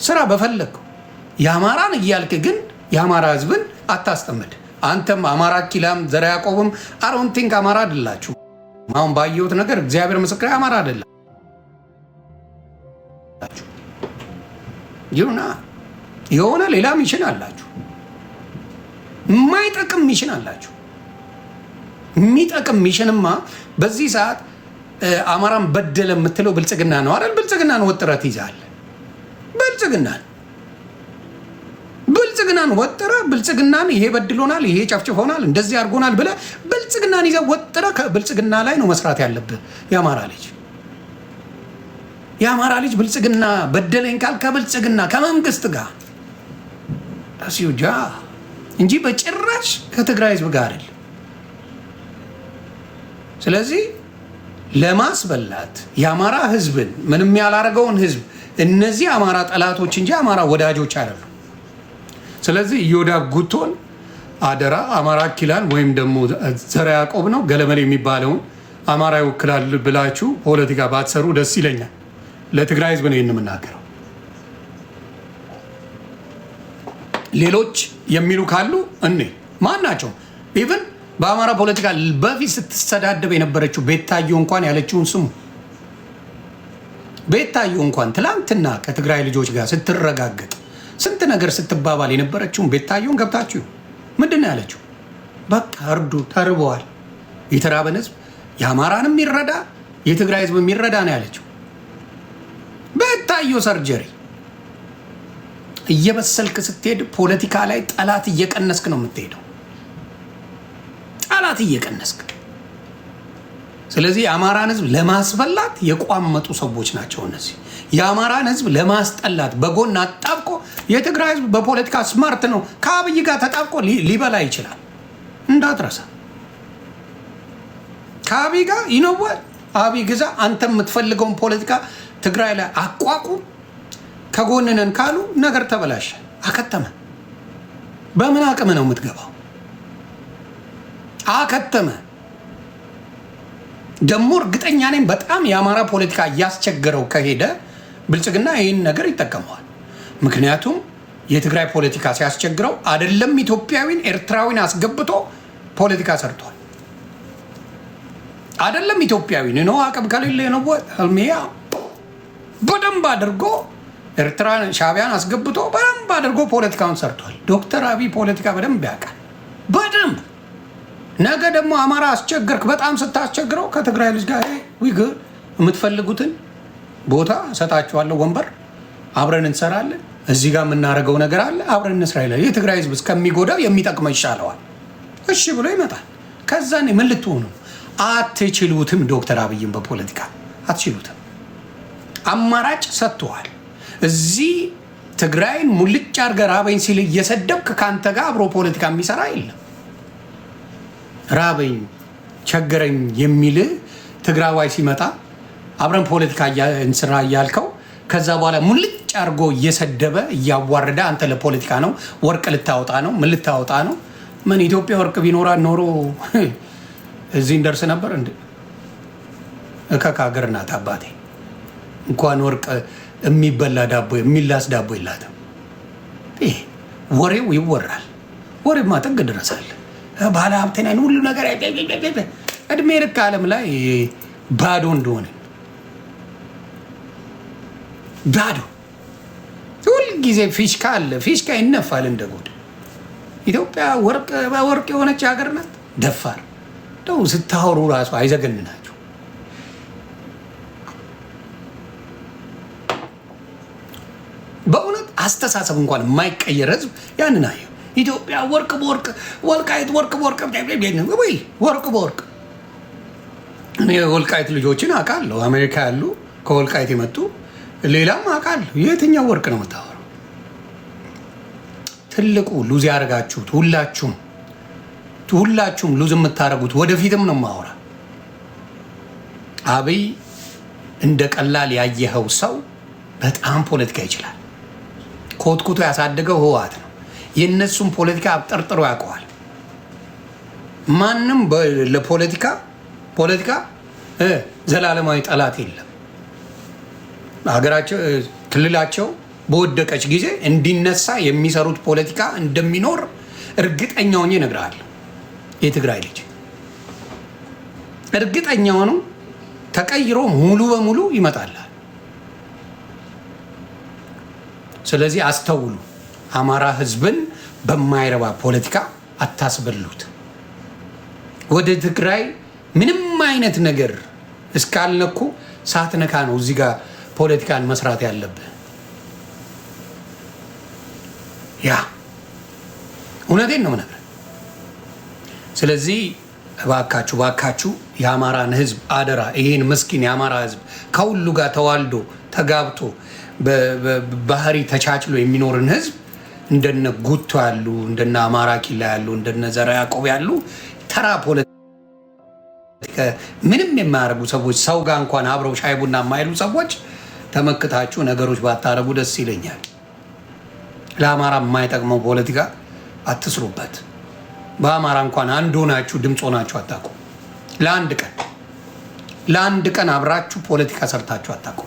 ስራ በፈለግከው። የአማራን እያልክ ግን የአማራ ህዝብን አታስጠምድ። አንተም አማራ ኪላም ዘራ ያዕቆብም አሮንቲንክ አማራ አይደላችሁ። አሁን ባየሁት ነገር እግዚአብሔር ምስክር አማራ አይደለም። ይሁና የሆነ ሌላ ሚሽን አላችሁ፣ የማይጠቅም ሚሽን አላችሁ። የሚጠቅም ሚሽንማ በዚህ ሰዓት አማራን በደለ የምትለው ብልጽግና ነው አይደል? ብልጽግናን ወጥረት ይዛል። ብልጽግናን ወጥረ ብልጽግናን ይሄ በድሎናል፣ ይሄ ጨፍጭፎናል፣ እንደዚህ አድርጎናል ብለ ብልጽግናን ይዘ ወጥረ ከብልጽግና ላይ ነው መስራት ያለብህ። የአማራ ልጅ ብልጽግና በደለኝ ካል ከብልጽግና ከመንግስት ጋር አስዩጃ እንጂ በጭራሽ ከትግራይ ህዝብ ጋር አይደል። ስለዚህ ለማስበላት የአማራ ህዝብን ምንም ያላረገውን ህዝብ እነዚህ አማራ ጠላቶች እንጂ አማራ ወዳጆች አይደሉም። ስለዚህ ኢዮዳብ ጉቶን አደራ አማራ ኪላን ወይም ደግሞ ዘራ ያዕቆብ ነው ገለመሌ የሚባለውን አማራ ይወክላል ብላችሁ ፖለቲካ ባትሰሩ ደስ ይለኛል። ለትግራይ ህዝብ ነው የምናገረው። ሌሎች የሚሉ ካሉ ማን ናቸው? ኢቭን በአማራ ፖለቲካ በፊት ስትሰዳደብ የነበረችው ቤታዮ እንኳን ያለችውን ስሙ። ቤታዮ እንኳን ትላንትና ከትግራይ ልጆች ጋር ስትረጋገጥ ስንት ነገር ስትባባል የነበረችውን ቤታዮን ገብታችሁ ምንድን ነው ያለችው? በቃ እርዱ፣ ተርበዋል። የተራበን ህዝብ የአማራንም ይረዳ የትግራይ ህዝብ የሚረዳ ነው ያለችው። ቤታዮ ሰርጀሪ እየበሰልክ ስትሄድ ፖለቲካ ላይ ጠላት እየቀነስክ ነው የምትሄደው። ጠላት እየቀነስክ። ስለዚህ የአማራን ህዝብ ለማስበላት የቋመጡ ሰዎች ናቸው እነዚህ። የአማራን ህዝብ ለማስጠላት በጎን አጣብቆ የትግራይ ህዝብ በፖለቲካ ስማርት ነው። ከአብይ ጋር ተጣብቆ ሊበላ ይችላል እንዳትረሳ። ከአብይ ጋር ይነዋል። አብይ ግዛ፣ አንተ የምትፈልገውን ፖለቲካ ትግራይ ላይ አቋቁም። ከጎንነን ካሉ ነገር ተበላሸ፣ አከተመ። በምን አቅም ነው የምትገባው? አከተመ። ደግሞ እርግጠኛ ነኝ በጣም የአማራ ፖለቲካ እያስቸገረው ከሄደ ብልጽግና ይህን ነገር ይጠቀመዋል። ምክንያቱም የትግራይ ፖለቲካ ሲያስቸግረው አይደለም ኢትዮጵያዊን ኤርትራዊን አስገብቶ ፖለቲካ ሰርቷል። አይደለም ኢትዮጵያዊን ነው አቅም ከሌለ ነው ህልሚያ በደንብ አድርጎ ኤርትራን ሻዕቢያን አስገብቶ በደንብ አድርጎ ፖለቲካውን ሰርቷል። ዶክተር አብይ ፖለቲካ በደንብ ያውቃል። በደንብ ነገ ደግሞ አማራ አስቸገርክ፣ በጣም ስታስቸግረው ከትግራይ ልጅ ጋር ዊግ የምትፈልጉትን ቦታ እሰጣችኋለሁ፣ ወንበር አብረን እንሰራለን፣ እዚህ ጋር የምናደርገው ነገር አለ፣ አብረን እንስራ ይላል። የትግራይ ህዝብ እስከሚጎዳው የሚጠቅመው ይሻለዋል። እሺ ብሎ ይመጣል። ከዛ ምን ልትሆኑ? አትችሉትም። ዶክተር አብይን በፖለቲካ አትችሉትም። አማራጭ ሰጥተዋል። እዚህ ትግራይን ሙልጭ አድርገህ ራበኝ ሲል እየሰደብክ ከአንተ ጋር አብሮ ፖለቲካ የሚሰራ የለም። ራበኝ ቸገረኝ የሚል ትግራዋይ ሲመጣ አብረን ፖለቲካ እንስራ እያልከው ከዛ በኋላ ሙልጭ አድርጎ እየሰደበ እያዋረደ አንተ ለፖለቲካ ነው ወርቅ ልታወጣ ነው ምን ልታወጣ ነው? ምን ኢትዮጵያ ወርቅ ቢኖራ ኖሮ እዚህ እንደርስ ነበር እንዴ? እከካ ሀገር ናት አባቴ። እንኳን ወርቅ የሚበላ ዳቦ የሚላስ ዳቦ የላትም። ይሄ ወሬው ይወራል። ወሬማ ጥግ ድረሳል። ባለ ሀብት ነን ሁሉ ነገር እድሜ ልክ ዓለም ላይ ባዶ እንደሆነ ባዶ ሁልጊዜ ፊሽካ አለ። ፊሽካ ይነፋል እንደ ጉድ። ኢትዮጵያ ወርቅ የሆነች ሀገር ናት። ደፋር ደው ስታወሩ ራሱ አይዘገንናችሁ። በእውነት አስተሳሰብ እንኳን የማይቀየር ህዝብ ያንን አየው። ኢትዮጵያ ወርቅ በወርቅ ወልቃይት ወርቅ በወርቅ ወይ ወርቅ በወርቅ። እኔ ወልቃይት ልጆችን አውቃለሁ፣ አሜሪካ ያሉ ከወልቃይት የመጡ ሌላም አውቃለሁ። የትኛው ወርቅ ነው የምታወራው? ትልቁ ሉዝ ያደርጋችሁት ሁላችሁም ሉዝ የምታደርጉት ወደፊትም ነው ማወራ። አብይ እንደ ቀላል ያየኸው ሰው በጣም ፖለቲካ ይችላል። ኮትኩቶ ያሳደገው ህወሓት ነው። የእነሱም ፖለቲካ አብጠርጥሮ ያውቀዋል። ማንም ለፖለቲካ ዘላለማዊ ጠላት የለም። ሀገራቸው ክልላቸው በወደቀች ጊዜ እንዲነሳ የሚሰሩት ፖለቲካ እንደሚኖር እርግጠኛ ሆኜ እነግርሃለሁ። የትግራይ ልጅ እርግጠኛ ሆኖ ተቀይሮ ሙሉ በሙሉ ይመጣል። ስለዚህ አስተውሉ። አማራ ህዝብን በማይረባ ፖለቲካ አታስበሉት። ወደ ትግራይ ምንም አይነት ነገር እስካልነኩ ሳትነካ ነው እዚህ ጋር ፖለቲካን መስራት ያለብህ። ያ እውነቴን ነው የምነግርህ። ስለዚህ እባካችሁ የአማራን ህዝብ አደራ፣ ይሄን ምስኪን የአማራ ህዝብ ከሁሉ ጋር ተዋልዶ ተጋብቶ ባህሪ ተቻችሎ የሚኖርን ህዝብ እንደነ ጉቶ ያሉ እንደነ አማራ ኪላ ያሉ እንደነ ዘራ ያዕቆብ ያሉ ተራ ፖለቲካ ምንም የማያደርጉ ሰዎች፣ ሰው ጋር እንኳን አብረው ሻይ ቡና የማይሉ ሰዎች ተመክታችሁ ነገሮች ባታረጉ ደስ ይለኛል። ለአማራ የማይጠቅመው ፖለቲካ አትስሩበት። በአማራ እንኳን አንድ ሆናችሁ ድምፅ ሆናችሁ አታውቁ። ለአንድ ቀን አብራችሁ ፖለቲካ ሰርታችሁ አታውቁ።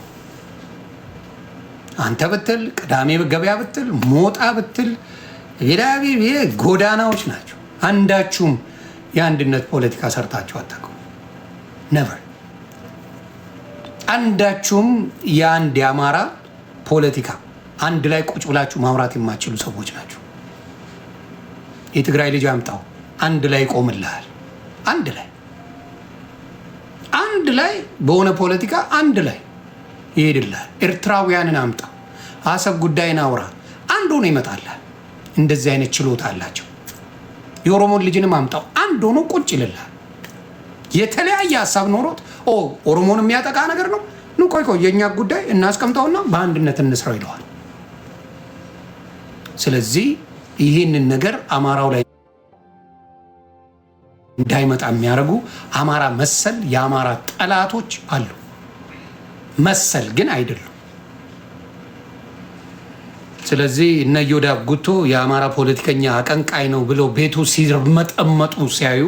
አንተ ብትል ቅዳሜ ገበያ ብትል ሞጣ ብትል ጎዳናዎች ናቸው። አንዳችሁም የአንድነት ፖለቲካ ሰርታችሁ አታውቁ። ነቨር። አንዳችሁም የአንድ የአማራ ፖለቲካ አንድ ላይ ቁጭ ብላችሁ ማውራት የማትችሉ ሰዎች ናቸው። የትግራይ ልጅ አምጣው፣ አንድ ላይ ይቆምልሃል። አንድ ላይ በሆነ ፖለቲካ አንድ ላይ ይሄድልሃል። ኤርትራውያንን አምጣ፣ አሰብ ጉዳይን አውራ፣ አንድ ሆኖ ይመጣልሃል። እንደዚህ አይነት ችሎታ አላቸው። የኦሮሞን ልጅንም አምጣው፣ አንድ ሆኖ ቁጭ ይልልሃል። የተለያየ ሀሳብ ኖሮት ኦሮሞን የሚያጠቃ ነገር ነው፣ ቆይ የእኛ ጉዳይ እናስቀምጠውና በአንድነት እንስራው ይለዋል። ስለዚህ ይህንን ነገር አማራው ላይ እንዳይመጣ የሚያደርጉ አማራ መሰል የአማራ ጠላቶች አሉ። መሰል ግን አይደሉም። ስለዚህ እነ ዮዳብ ጉቶ የአማራ ፖለቲከኛ አቀንቃይ ነው ብለው ቤቱ ሲመጠመጡ ሲያዩ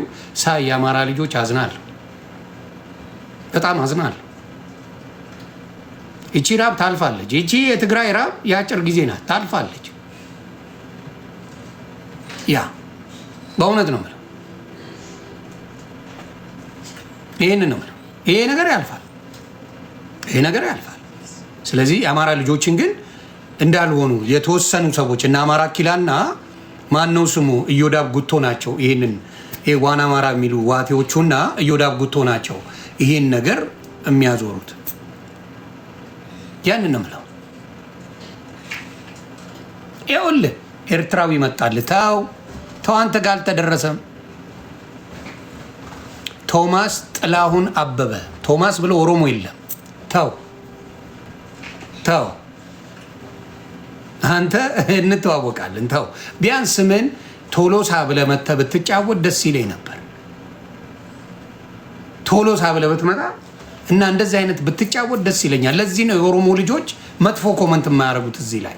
የአማራ ልጆች አዝናለሁ፣ በጣም አዝናለሁ። ይቺ ራብ ታልፋለች። ይቺ የትግራይ ራብ የአጭር ጊዜ ናት፣ ታልፋለች። ያ በእውነት ነው የምለው፣ ይህንን ነው የምለው። ይሄ ነገር ያልፋል። ስለዚህ የአማራ ልጆችን ግን እንዳልሆኑ የተወሰኑ ሰዎች እና አማራ ኪላና ማነው ስሙ እዮዳብ ጉቶ ናቸው። ይህንን ዋና አማራ የሚሉ ዋቴዎቹና እዮዳብ ጉቶ ናቸው ይህን ነገር የሚያዞሩት። ያንን ነው የምለው። ይኸውልህ ኤርትራዊ ይመጣል። ተው አንተ ጋር አልተደረሰም። ቶማስ ጥላሁን አበበ ቶማስ ብሎ ኦሮሞ የለም። ተው አንተ እንተዋወቃለን። ተው ቢያንስ ስምን ቶሎሳ ብለህ መተህ ብትጫወት ደስ ይለኝ ነበር። ቶሎሳ ብለህ ብትመጣ እና እንደዚህ አይነት ብትጫወት ደስ ይለኛል። ለዚህ ነው የኦሮሞ ልጆች መጥፎ ኮመንት የማያደርጉት እዚህ ላይ።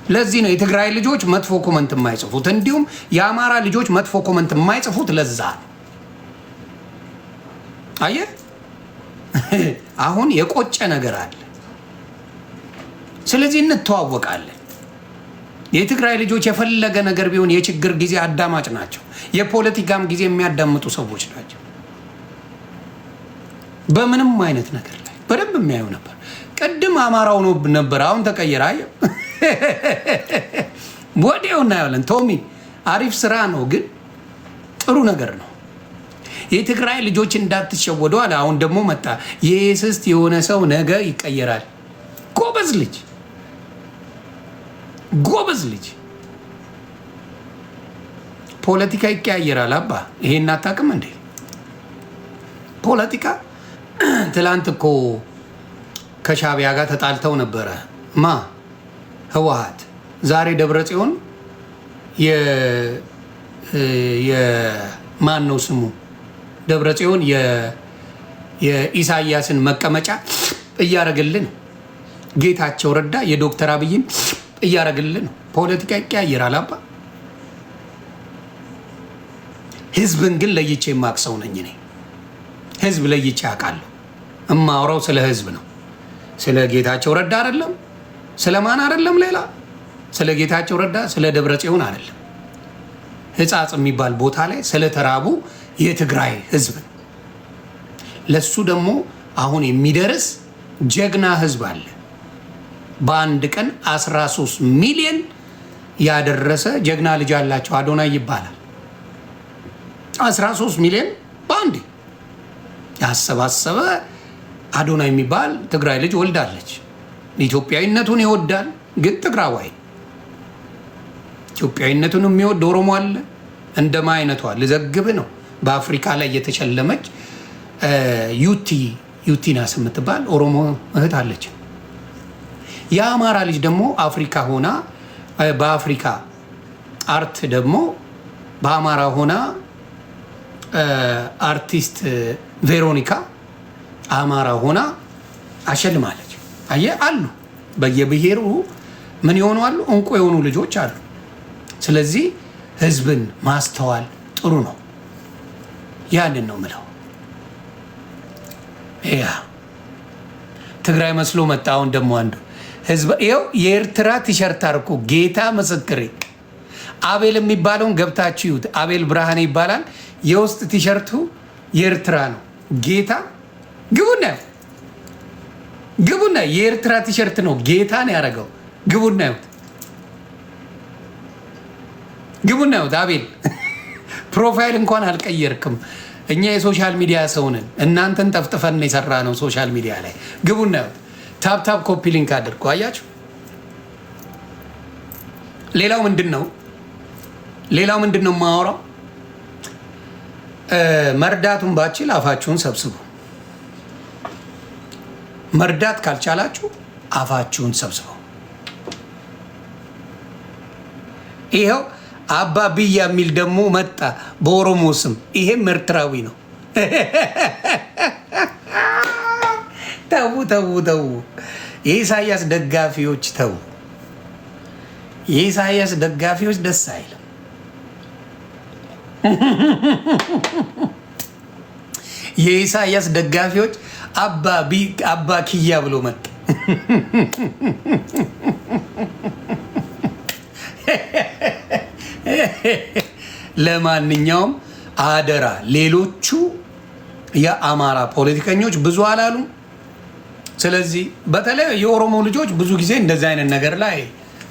ለዚህ ነው የትግራይ ልጆች መጥፎ ኮመንት የማይጽፉት፣ እንዲሁም የአማራ ልጆች መጥፎ ኮመንት የማይጽፉት። ለዛ ነው አየህ፣ አሁን የቆጨ ነገር አለ። ስለዚህ እንተዋወቃለን። የትግራይ ልጆች የፈለገ ነገር ቢሆን የችግር ጊዜ አዳማጭ ናቸው። የፖለቲካም ጊዜ የሚያዳምጡ ሰዎች ናቸው። በምንም አይነት ነገር ላይ በደንብ የሚያዩ ነበር። ቅድም አማራው ነው ነበር፣ አሁን ተቀየረ። አየው ወዲያው እናያለን። ቶሚ አሪፍ ስራ ነው፣ ግን ጥሩ ነገር ነው። የትግራይ ልጆች እንዳትሸወዱ አለ። አሁን ደግሞ መጣ የስስት የሆነ ሰው ነገ ይቀየራል። ጎበዝ ልጅ ጎበዝ ልጅ። ፖለቲካ ይቀያየራል። አባ ይሄን አታውቅም እንዴ? ፖለቲካ ትላንት እኮ ከሻቢያ ጋር ተጣልተው ነበረ። ህወሓት ዛሬ ደብረ ጽዮን የማን ነው ስሙ? ደብረ ጽዮን የኢሳያስን መቀመጫ እያረግልን፣ ጌታቸው ረዳ የዶክተር አብይን እያረግልን ነው። ፖለቲካ ይቀያየራል አባ። ህዝብን ግን ለይቼ የማቅሰው ነኝ እኔ። ህዝብ ለይቼ አውቃለሁ። እማውራው ስለ ህዝብ ነው። ስለ ጌታቸው ረዳ አይደለም፣ ስለ ማን አይደለም፣ ሌላ ስለ ጌታቸው ረዳ ስለ ደብረ ጽዮን አይደለም። ህጻጽ የሚባል ቦታ ላይ ስለተራቡ የትግራይ ህዝብ ለሱ ደግሞ አሁን የሚደርስ ጀግና ህዝብ አለ። በአንድ ቀን 13 ሚሊዮን ያደረሰ ጀግና ልጅ አላቸው። አዶናይ ይባላል። 13 ሚሊዮን በአንድ ያሰባሰበ አዶናይ የሚባል ትግራይ ልጅ ወልዳለች። ኢትዮጵያዊነቱን ይወዳል፣ ግን ትግራዋይ ኢትዮጵያዊነቱን የሚወድ ኦሮሞ አለ። እንደማ አይነቷ ልዘግብ ነው። በአፍሪካ ላይ የተሸለመች ዩቲናስ የምትባል ኦሮሞ እህት አለች። የአማራ ልጅ ደግሞ አፍሪካ ሆና በአፍሪካ አርት ደግሞ በአማራ ሆና አርቲስት ቬሮኒካ አማራ ሆና አሸልማለች። አየህ አሉ በየብሔሩ ምን የሆኑ አሉ፣ እንቁ የሆኑ ልጆች አሉ። ስለዚህ ህዝብን ማስተዋል ጥሩ ነው። ያንን ነው ምለው። ያ ትግራይ መስሎ መጣ። አሁን ደግሞ አንዱ ህዝብ ይኸው የኤርትራ ቲሸርት አርኩ። ጌታ ምስክሬ፣ አቤል የሚባለውን ገብታችሁ ይዩት። አቤል ብርሃኔ ይባላል። የውስጥ ቲሸርቱ የኤርትራ ነው። ጌታ ግቡና የኤርትራ ቲሸርት ነው። ጌታ ነው ያደረገው። ግቡና ይሁት አቤል ፕሮፋይል እንኳን አልቀየርክም። እኛ የሶሻል ሚዲያ ሰውንን እናንተን ጠፍጥፈን የሰራ ነው። ሶሻል ሚዲያ ላይ ግቡና ይሁት። ታፕታፕ ኮፒ ሊንክ አድርጎ አያችሁ። ሌላው ምንድን ነው የማወራው? መርዳቱን ባችል አፋችሁን ሰብስቡ። መርዳት ካልቻላችሁ አፋችሁን ሰብስበው። ይኸው አባ ብያ የሚል ደግሞ መጣ በኦሮሞ ስም። ይሄም ኤርትራዊ ነው። ተው። የኢሳያስ ደጋፊዎች ተው። የኢሳያስ ደጋፊዎች ደስ አይልም። የኢሳያስ ደጋፊዎች አባ ኪያ ብሎ መጣ። ለማንኛውም አደራ ሌሎቹ የአማራ ፖለቲከኞች ብዙ አላሉ። ስለዚህ በተለይ የኦሮሞ ልጆች ብዙ ጊዜ እንደዚህ አይነት ነገር ላይ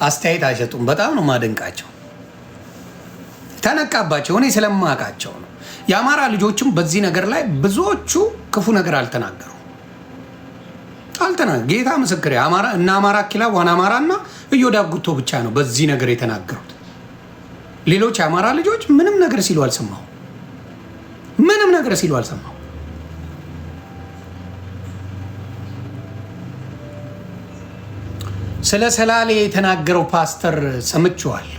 አስተያየት አይሰጡም። በጣም ነው ማደንቃቸው። ተነቃባቸው። እኔ ስለማውቃቸው ነው። የአማራ ልጆችም በዚህ ነገር ላይ ብዙዎቹ ክፉ ነገር አልተናገሩም። ጌታ ምስክሬ፣ እና አማራ ኪላ ዋና አማራ እና እዮዳብ ጉቶ ብቻ ነው በዚህ ነገር የተናገሩት። ሌሎች የአማራ ልጆች ምንም ነገር ሲሉ አልሰማሁ። ስለ ሰላሌ የተናገረው ፓስተር ሰምቼዋለሁ።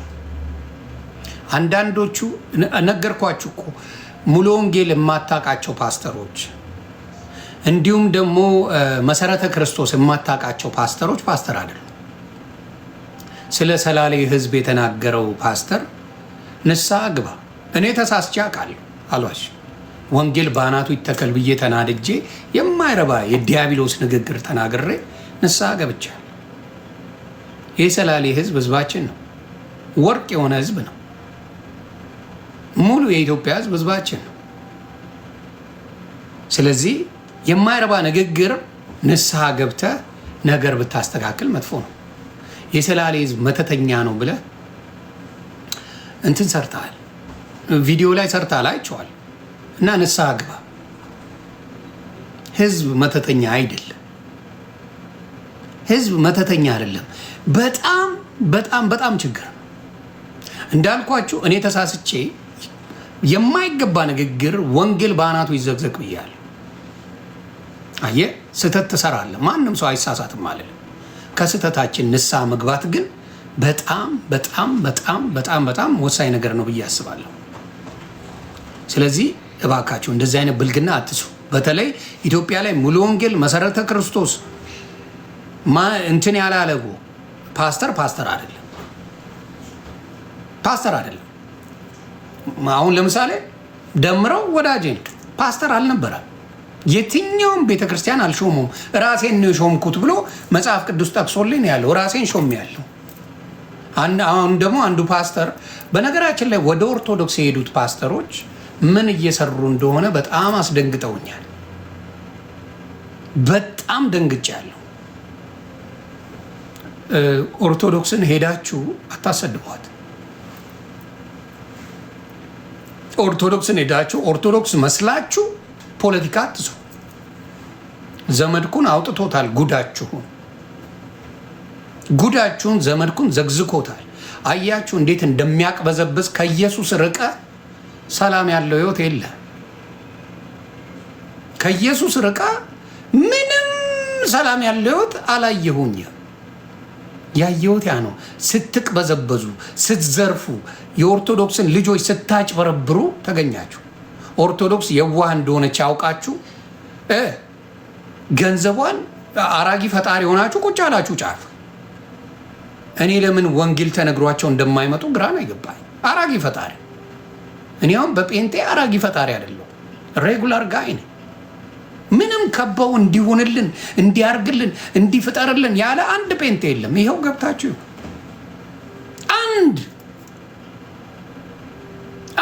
አንዳንዶቹ ነገርኳችሁ እኮ ሙሉ ወንጌል የማታውቃቸው ፓስተሮች፣ እንዲሁም ደግሞ መሰረተ ክርስቶስ የማታውቃቸው ፓስተሮች ፓስተር አይደሉም። ስለ ሰላሌ ህዝብ የተናገረው ፓስተር ንስሐ ግባ። እኔ ተሳስቼ አውቃለሁ አሏሽ። ወንጌል በአናቱ ይተከል ብዬ ተናድጄ የማይረባ የዲያብሎስ ንግግር ተናግሬ ንስሐ ገብቻለሁ። የሰላሌ ህዝብ ህዝባችን ነው። ወርቅ የሆነ ህዝብ ነው። ሙሉ የኢትዮጵያ ህዝብ ህዝባችን ነው። ስለዚህ የማይረባ ንግግር ንስሐ ገብተህ ነገር ብታስተካክል መጥፎ ነው። የሰላሌ ህዝብ መተተኛ ነው ብለህ እንትን ሰርተሃል፣ ቪዲዮ ላይ ሰርተሃል አይቼዋለሁ። እና ንስሐ ግባ። ህዝብ መተተኛ አይደለም። ህዝብ መተተኛ አይደለም። በጣም በጣም በጣም ችግር እንዳልኳችሁ እኔ ተሳስቼ የማይገባ ንግግር ወንጌል በአናቱ ይዘግዘግ ብያለሁ። አየህ ስህተት ትሰራለህ። ማንም ሰው አይሳሳትም ማለት ነው። ከስህተታችን ንስሐ መግባት ግን በጣም በጣም በጣም በጣም በጣም ወሳኝ ነገር ነው ብዬ አስባለሁ። ስለዚህ እባካችሁ እንደዚህ አይነት ብልግና አትስሩ። በተለይ ኢትዮጵያ ላይ ሙሉ ወንጌል መሰረተ ክርስቶስ እንትን ያላለጉ ፓስተር አይደለም፣ ፓስተር አይደለም። አሁን ለምሳሌ ደምረው ወዳጄ ፓስተር አልነበረም። የትኛውም ቤተክርስቲያን አልሾሙም። ራሴን ነው ሾምኩት ብሎ መጽሐፍ ቅዱስ ጠቅሶልኝ ያለው ራሴን ሾም ያለው። አሁን ደግሞ አንዱ ፓስተር በነገራችን ላይ ወደ ኦርቶዶክስ የሄዱት ፓስተሮች ምን እየሰሩ እንደሆነ በጣም አስደንግጠውኛል። በጣም ደንግጫለሁ። ኦርቶዶክስን ሄዳችሁ አታሰድቧት። ኦርቶዶክስን ሄዳችሁ ኦርቶዶክስ መስላችሁ ፖለቲካ አትስሩ። ዘመድኩን አውጥቶታል። ጉዳችሁን ዘመድኩን ዘግዝኮታል። አያችሁ እንዴት እንደሚያቅበዘብዝ። ከኢየሱስ ርቀ ሰላም ያለው ህይወት የለ። ከኢየሱስ ርቀ ምንም ሰላም ያለው ህይወት አላየሁኝ። ያየሁት ያ ነው። ስትቅበዘበዙ፣ ስትዘርፉ፣ የኦርቶዶክስን ልጆች ስታጭበረብሩ ተገኛችሁ። ኦርቶዶክስ የዋህ እንደሆነች ያውቃችሁ ገንዘቧን አራጊ ፈጣሪ ሆናችሁ ቁጭ አላችሁ ጫፍ። እኔ ለምን ወንጌል ተነግሯቸው እንደማይመጡ ግራ ነው ይገባኝ። አራጊ ፈጣሪ እኔ አሁን በጴንጤ አራጊ ፈጣሪ አይደለሁ፣ ሬጉላር ጋይ ነኝ። ምንም ከበው እንዲሆንልን እንዲያርግልን እንዲፍጠርልን ያለ አንድ ጴንጤ የለም። ይኸው ገብታችሁ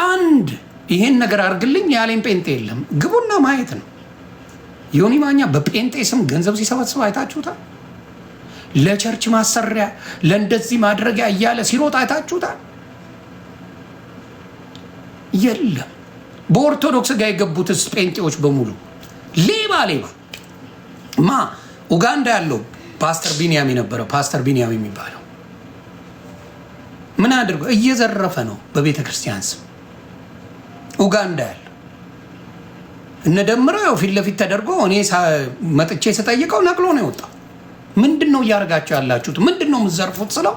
አንድ ይሄን ነገር አርግልኝ ያለኝ ጴንጤ የለም። ግቡና ማየት ነው። ዮኒ ማኛ በጴንጤ ስም ገንዘብ ሲሰበስብ አይታችሁታል? ለቸርች ማሰሪያ ለእንደዚህ ማድረጊያ እያለ ሲሮጥ አይታችሁታል? የለም። በኦርቶዶክስ ጋር የገቡትስ ጴንጤዎች በሙሉ ሌባ ኡጋንዳ ያለው ፓስተር ቢንያም የነበረው ፓስተር ቢንያም የሚባለው ምን አድርጎ እየዘረፈ ነው በቤተ ክርስቲያን ስም። ኡጋንዳ ያለው እነደምረው ያው ፊት ለፊት ተደርጎ እኔ መጥቼ ስጠይቀው ነቅሎ ነው የወጣው። ምንድን ነው እያደረጋችሁ ያላችሁት? ምንድን ነው የምትዘርፉት ስለው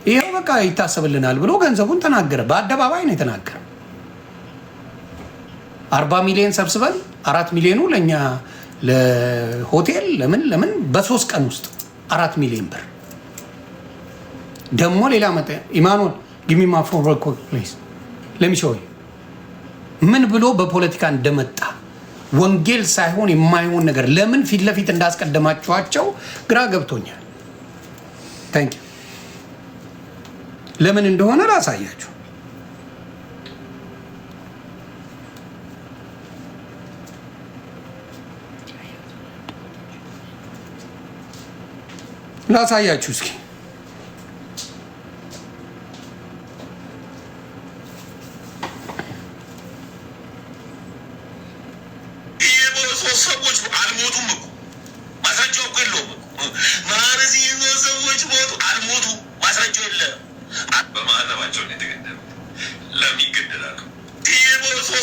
ይኸው በቃ ይታሰብልናል ብሎ ገንዘቡን ተናገረ። በአደባባይ ነው የተናገረ። 40 ሚሊዮን ሰብስበን 4 ሚሊዮኑ ለእኛ ለሆቴል ለምን በ3 ቀን ውስጥ 4 ሚሊዮን ብር ደግሞ ሌላ መጠ ኢማኑል ጊሚማ ፎርወርድ ፕሊዝ ለሚሾይ ምን ብሎ በፖለቲካ እንደመጣ ወንጌል ሳይሆን የማይሆን ነገር ለምን ፊት ለፊት እንዳስቀደማችኋቸው ግራ ገብቶኛል። ታንክ ዩ። ለምን እንደሆነ ላሳያችሁ። እስኪ ሰዎች አልሞቱም እኮ ማስረጃው እኮ የለውም እኮ ማረዚ ሰዎች ሞቱ አልሞቱ ማስረጃው የለም። በማዕተባቸው ነው የተገደሉት። ለምን ይገደላሉ?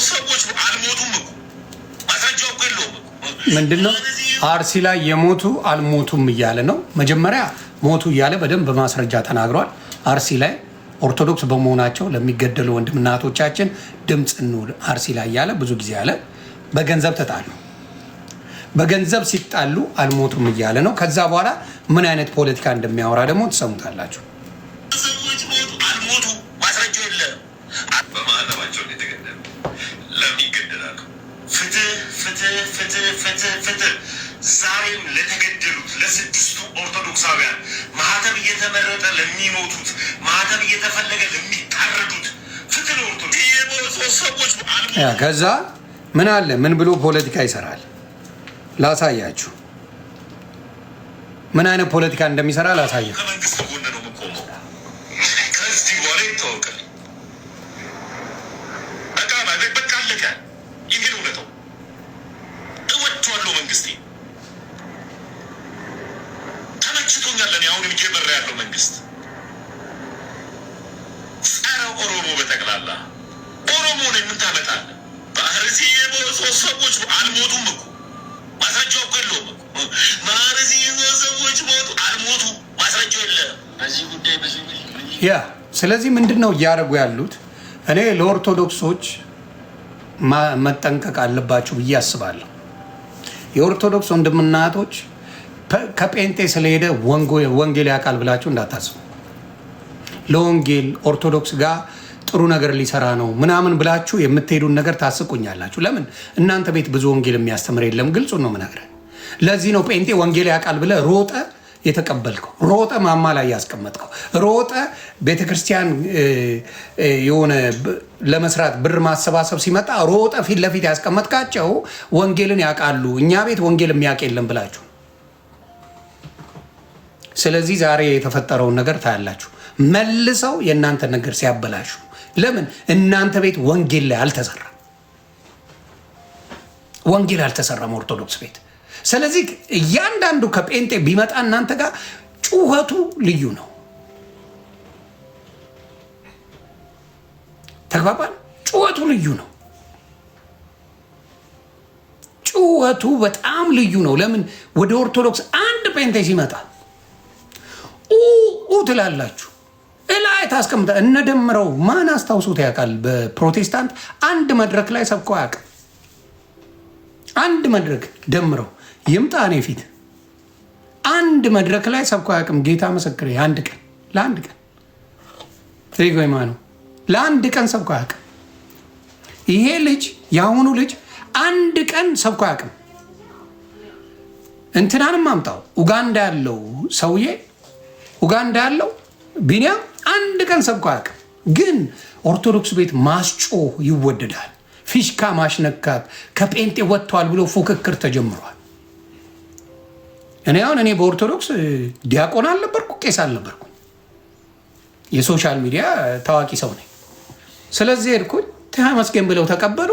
ሰዎች አልሞቱም እኮ ማስረጃው እኮ የለውም እኮ። ምንድነው አርሲ ላይ የሞቱ አልሞቱም እያለ ነው። መጀመሪያ ሞቱ እያለ በደንብ በማስረጃ ተናግሯል። አርሲ ላይ ኦርቶዶክስ በመሆናቸው ለሚገደሉ ወንድምና እህቶቻችን ድምፅ እንውል አርሲ ላይ እያለ ብዙ ጊዜ ያለ በገንዘብ ተጣሉ። በገንዘብ ሲጣሉ አልሞቱም እያለ ነው። ከዛ በኋላ ምን አይነት ፖለቲካ እንደሚያወራ ደግሞ ትሰሙታላችሁ። ሰዎች ሞቱ አልሞቱ ማስረጃው የለም። በማዕተባቸው ነው የተገደሉት። ለምን ይገደላሉ? ፍትህ ፍትህ ፍትህ ፍትህ ፍትህ። ዛሬም ለተገደሉት ለስድስቱ ኦርቶዶክሳውያን ማህተብ እየተመረጠ ለሚሞቱት ማህተብ እየተፈለገ ለሚታረዱት ፍትህ ኦርቶዶክስ ሰዎች ከዛ ምን አለ ምን ብሎ ፖለቲካ ይሰራል ላሳያችሁ። ምን አይነት ፖለቲካ እንደሚሰራ ላሳያችሁ። ከመንግስት ጎን ነው የምቆመው። ከዚህ በኋላ ይታወቃል። በቃ አለቀ። ይሄ ነው እውነታው። እወደዋለሁ መንግስቴ፣ ተመችቶኛል። እኔ አሁንም እየመራ ያለው መንግስት ጸረ ኦሮሞ በጠቅላላ ኦሮሞ ነው። ምን ታመጣለህ? ባህርሲ የሞቱ ሰዎች አልሞቱም እኮ ማስረጃው እኮ የለውም እኮ ባህርሲ ሰዎች ሞቱ አልሞቱ ማስረጃው የለም በዚህ ጉዳይ ያ። ስለዚህ ምንድን ነው እያደረጉ ያሉት? እኔ ለኦርቶዶክሶች መጠንቀቅ አለባችሁ ብዬ አስባለሁ። የኦርቶዶክስ ወንድምና እህቶች ከጴንጤ ስለሄደ ወንጌል ያውቃል ብላችሁ እንዳታስቡ። ለወንጌል ኦርቶዶክስ ጋር ጥሩ ነገር ሊሰራ ነው ምናምን ብላችሁ የምትሄዱን ነገር ታስቁኛላችሁ። ለምን እናንተ ቤት ብዙ ወንጌል የሚያስተምር የለም። ግልጹ ነው የምነግርህ። ለዚህ ነው ጴንጤ ወንጌል ያውቃል ብለህ ሮጠ የተቀበልከው፣ ሮጠ ማማ ላይ ያስቀመጥከው፣ ሮጠ ቤተክርስቲያን የሆነ ለመስራት ብር ማሰባሰብ ሲመጣ ሮጠ ፊት ለፊት ያስቀመጥካቸው ወንጌልን ያውቃሉ፣ እኛ ቤት ወንጌል የሚያውቅ የለም ብላችሁ። ስለዚህ ዛሬ የተፈጠረውን ነገር ታያላችሁ። መልሰው የእናንተ ነገር ሲያበላሹ፣ ለምን እናንተ ቤት ወንጌል ላይ አልተሰራም፣ ወንጌል አልተሰራም ኦርቶዶክስ ቤት። ስለዚህ እያንዳንዱ ከጴንጤ ቢመጣ እናንተ ጋር ጩኸቱ ልዩ ነው። ተግባባን? ጩኸቱ ልዩ ነው። ጩኸቱ በጣም ልዩ ነው። ለምን ወደ ኦርቶዶክስ አንድ ጴንጤ ሲመጣ ትላላችሁ፣ እላይ ታስቀምጣ። እነደምረው ማን አስታውሶት ያውቃል? በፕሮቴስታንት አንድ መድረክ ላይ ሰብኮ ያውቃል? አንድ መድረክ ደምረው ይምጣ እኔ ፊት አንድ መድረክ ላይ ሰብኮ አያውቅም። ጌታ ምስክሬ፣ አንድ ቀን ለአንድ ቀን ሪጎይማ ነው ለአንድ ቀን ሰብኮ አያውቅም። ይሄ ልጅ የአሁኑ ልጅ አንድ ቀን ሰብኮ አያውቅም። እንትናንም አምጣው ኡጋንዳ ያለው ሰውዬ፣ ኡጋንዳ ያለው ቢኒያም አንድ ቀን ሰብኮ አያውቅም። ግን ኦርቶዶክስ ቤት ማስጮህ ይወደዳል። ፊሽካ ማሽነካት ከጴንጤ ወጥቷል ብሎ ፉክክር ተጀምሯል። እኔ በኦርቶዶክስ ዲያቆን አልነበርኩ፣ ቄስ አልነበርኩ፣ የሶሻል ሚዲያ ታዋቂ ሰው ነኝ። ስለዚህ ሄድኩኝ ተመስገን ብለው ተቀበሉ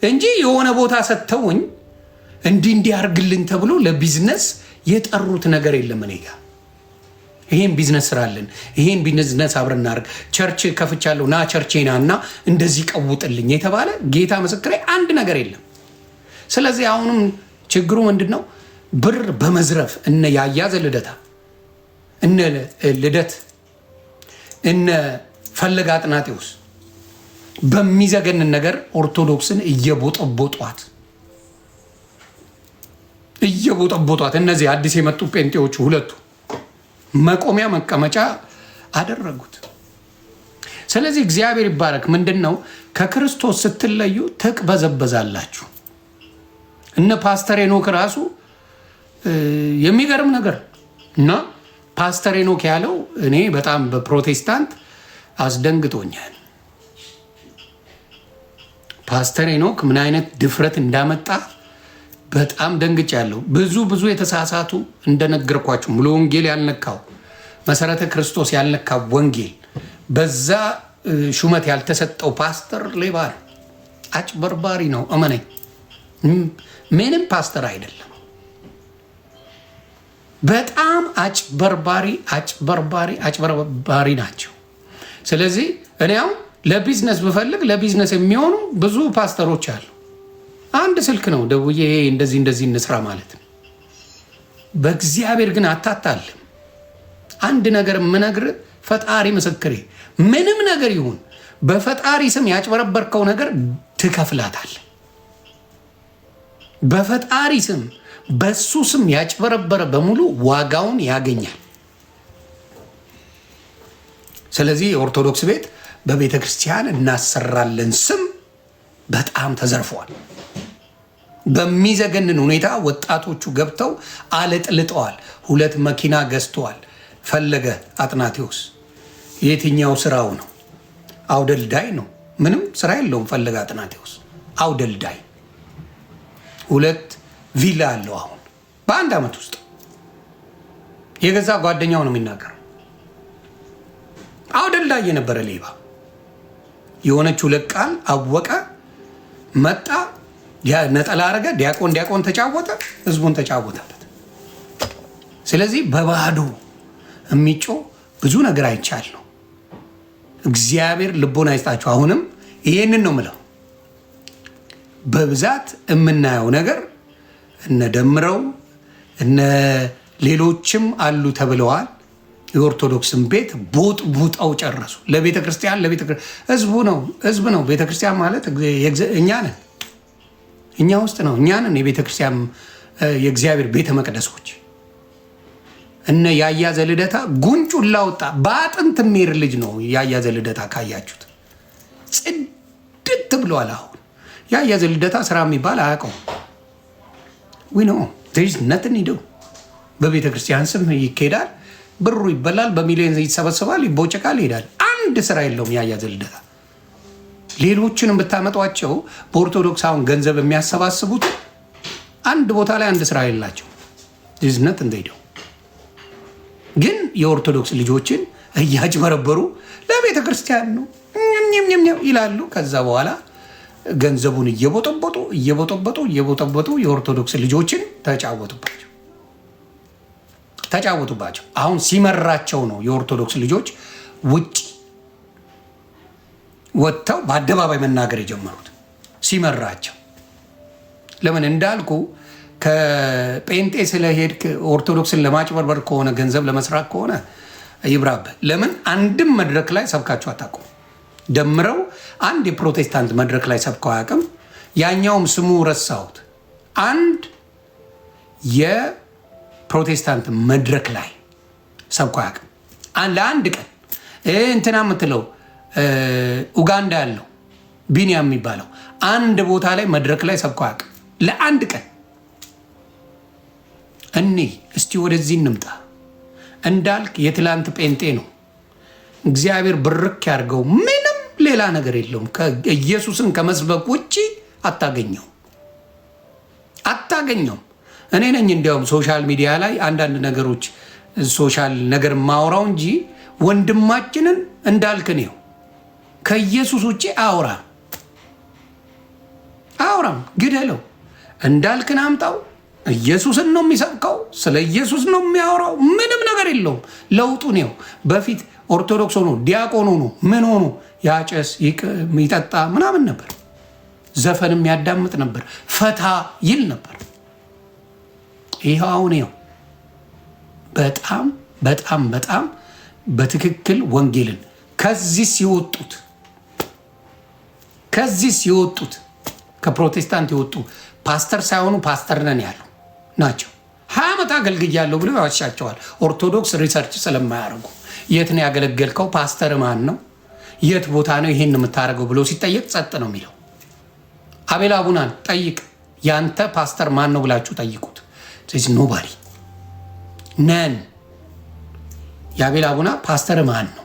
እንጂ የሆነ ቦታ ሰጥተውኝ እንዲህ አርግልን ተብሎ ለቢዝነስ የጠሩት ነገር የለም። እኔ ጋር ይሄን ቢዝነስ ስራለን፣ ይሄን ቢዝነስ አብረን እናድርግ፣ ቸርች ከፍቻለሁ ና ቸርቼና እና እንደዚህ ቀውጥልኝ የተባለ ጌታ ምስክሬ አንድ ነገር የለም። ስለዚህ አሁንም ችግሩ ምንድን ነው? ብር በመዝረፍ እነ ያያዘ ልደታ እነ ልደት እነ ፈለገ አጥናቴዎስ በሚዘገንን ነገር ኦርቶዶክስን እየቦጠቦጧት እነዚህ አዲስ የመጡ ጴንጤዎቹ ሁለቱ መቆሚያ መቀመጫ አደረጉት። ስለዚህ እግዚአብሔር ይባረክ። ምንድን ነው ከክርስቶስ ስትለዩ ትቅበዘበዛላችሁ። እነ ፓስተር ሄኖክ ራሱ የሚገርም ነገር እና ፓስተር ሄኖክ ያለው እኔ በጣም በፕሮቴስታንት አስደንግጦኛል። ፓስተር ሄኖክ ምን አይነት ድፍረት እንዳመጣ በጣም ደንግጫለሁ። ብዙ የተሳሳቱ እንደነገርኳችሁ ሙሉ ወንጌል ያልነካው መሰረተ ክርስቶስ ያልነካው ወንጌል በዛ ሹመት ያልተሰጠው ፓስተር ሌባ ነው፣ አጭበርባሪ ነው። እመነኝ፣ ምንም ፓስተር አይደለም። በጣም አጭበርባሪ ናቸው። ስለዚህ እኔ አሁን ለቢዝነስ ብፈልግ ለቢዝነስ የሚሆኑ ብዙ ፓስተሮች አሉ። አንድ ስልክ ነው ደውዬ እንደዚህ እንስራ ማለት ነው። በእግዚአብሔር ግን አታታልም። አንድ ነገር የምነግርህ ፈጣሪ ምስክሬ፣ ምንም ነገር ይሁን በፈጣሪ ስም ያጭበረበርከው ነገር ትከፍላታል። በፈጣሪ ስም በሱ ስም ያጭበረበረ በሙሉ ዋጋውን ያገኛል። ስለዚህ የኦርቶዶክስ ቤት በቤተ ክርስቲያን እናሰራለን ስም በጣም ተዘርፏል። በሚዘገንን ሁኔታ ወጣቶቹ ገብተው አለጥልጠዋል። 2 መኪና ገዝተዋል። ፈለገ አጥናቴዎስ የትኛው ስራው ነው? አውደልዳይ ነው። ምንም ስራ የለውም። ፈለገ አጥናቴዎስ አውደልዳይ 2 ቪላ አለው። አሁን በ1 ዓመት ውስጥ የገዛ ጓደኛው ነው የሚናገረው። አውደልዳይ የነበረ ሌባ የሆነች 2 ቃል አወቀ፣ መጣ፣ ነጠላ አረገ፣ ዲያቆን ተጫወተ፣ ህዝቡን ተጫወተበት። ስለዚህ በባዶ የሚጮህ ብዙ ነገር አይቻለሁ። እግዚአብሔር ልቦና ይስጣችሁ። አሁንም ይሄንን ነው ምለው። በብዛት የምናየው ነገር እነ ደምረው እነ ሌሎችም አሉ ተብለዋል። የኦርቶዶክስን ቤት ቦጥ ቡጠው ጨረሱ። ለቤተ ክርስቲያን ህዝብ ነው። ቤተ ክርስቲያን ማለት እኛ ነን። እኛ ውስጥ ነው። እኛ ነን የቤተ ክርስቲያን የእግዚአብሔር ቤተ መቅደሶች። እነ ያያዘ ልደታ ጉንጩን ላወጣ በአጥንት ሜር ልጅ ነው። ያያዘ ልደታ ካያችሁት ጽድት ብሏል። አሁን ያያዘ ልደታ ስራ የሚባል አያውቀውም። ዊ ኖ ዜር ኢዝ ነቲንግ ቱ ዱ። በቤተ ክርስቲያን ስም ይኬዳል፣ ብሩ ይበላል፣ በሚሊዮን ይሰበሰባል፣ ይቦጨቃል፣ ይሄዳል። አንድ ስራ የለውም ያያዘ ልደታ። ሌሎችንም ብታመጧቸው በኦርቶዶክስ አሁን ገንዘብ የሚያሰባስቡት አንድ ቦታ ላይ አንድ ስራ የላቸው። ዜር ኢዝ ነቲንግ ቱ ዱ። ግን የኦርቶዶክስ ልጆችን እያጭበረበሩ ለቤተ ክርስቲያን ነው ይላሉ። ከዛ በኋላ ገንዘቡን እየቦጠበጡ የኦርቶዶክስ ልጆችን ተጫወቱባቸው። አሁን ሲመራቸው ነው የኦርቶዶክስ ልጆች ውጭ ወጥተው በአደባባይ መናገር የጀመሩት ሲመራቸው። ለምን እንዳልኩ ከጴንጤ ስለሄድክ ኦርቶዶክስን ለማጭበርበር ከሆነ ገንዘብ ለመስራት ከሆነ ይብራብህ። ለምን አንድም መድረክ ላይ ሰብካችሁ አታውቁም? ደምረው አንድ የፕሮቴስታንት መድረክ ላይ ሰብከው አያውቅም። ያኛውም ስሙ ረሳሁት። አንድ የፕሮቴስታንት መድረክ ላይ ሰብከው አያውቅም። ለአንድ ቀን እንትና የምትለው ኡጋንዳ ያለው ቢኒያም የሚባለው አንድ ቦታ ላይ መድረክ ላይ ሰብከው አያውቅም ለአንድ ቀን። እስቲ ወደዚህ እንምጣ። እንዳልክ የትላንት ጴንጤ ነው። እግዚአብሔር ብርክ ያርገው። ምንም ሌላ ነገር የለውም። ኢየሱስን ከመስበክ ውጭ አታገኘውም። እኔ ነኝ እንዲያውም ሶሻል ሚዲያ ላይ አንዳንድ ነገሮች ሶሻል ነገር ማውራው እንጂ ወንድማችንን እንዳልክ ነው ከኢየሱስ ውጭ አውራም ግደለው። እንዳልክን አምጣው። ኢየሱስን ነው የሚሰብከው። ስለ ኢየሱስ ነው የሚያወራው። ምንም ነገር የለውም። ለውጡ ነው። በፊት ኦርቶዶክስ ሆኖ ዲያቆን ሆኖ ምን ሆኖ ያጨስ ይጠጣ ምናምን ነበር። ዘፈንም ያዳምጥ ነበር። ፈታ ይል ነበር። ይኸው አሁን በጣም በትክክል ወንጌልን ከዚህ ሲወጡት ከፕሮቴስታንት የወጡ ፓስተር ሳይሆኑ ፓስተር ነን ያሉ ናቸው። 20 ዓመት አገልግያለሁ ብሎ ያዋሻቸዋል። ኦርቶዶክስ ሪሰርች ስለማያደርጉ የት ነው ያገለገልከው? ፓስተር ማን ነው? የት ቦታ ነው ይሄን የምታደርገው ብሎ ሲጠየቅ ጸጥ ነው የሚለው። አቤል አቡናን ጠይቅ፣ ያንተ ፓስተር ማን ነው ብላችሁ ጠይቁት። ኖባዲ ነን። የአቤል አቡና ፓስተር ማን ነው?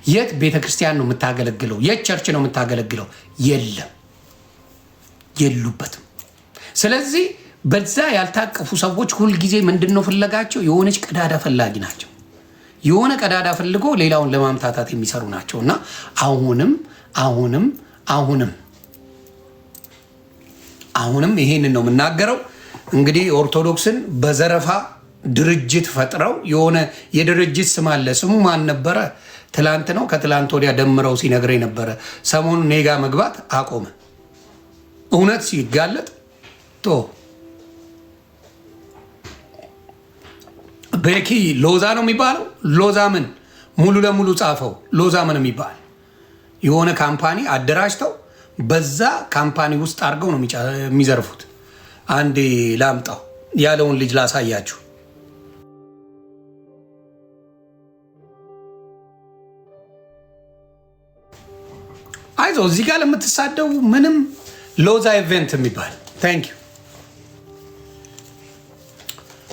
የት ቤተክርስቲያን ነው የምታገለግለው? የት ቸርች ነው የምታገለግለው? የሉበትም። ስለዚህ በዛ ያልታቀፉ ሰዎች ሁልጊዜ ምንድነው ፍለጋቸው? የሆነች ቀዳዳ ፈላጊ ናቸው። የሆነ ቀዳዳ ፈልጎ ሌላውን ለማምታታት የሚሰሩ ናቸው። እና አሁንም ይሄንን ነው የምናገረው። እንግዲህ ኦርቶዶክስን በዘረፋ ድርጅት ፈጥረው የሆነ የድርጅት ስም አለ። ስሙ ማን ነበረ? ትላንት ነው ከትላንት ወዲያ ደምረው ሲነግረኝ ነበረ። ሰሞኑን ኔጋ መግባት አቆመ። እውነት ሲጋለጥ ቤኪ ሎዛ ነው የሚባለው። ሎዛ ምን ሙሉ ለሙሉ ጻፈው። ሎዛ ምን የሚባል የሆነ ካምፓኒ አደራጅተው በዛ ካምፓኒ ውስጥ አድርገው ነው የሚዘርፉት። አንዴ ላምጣው ያለውን ልጅ ላሳያችሁ። አይዞ እዚህ ጋር ለምትሳደቡ ምንም ሎዛ ኢቨንት የሚባል ታንክ ዩ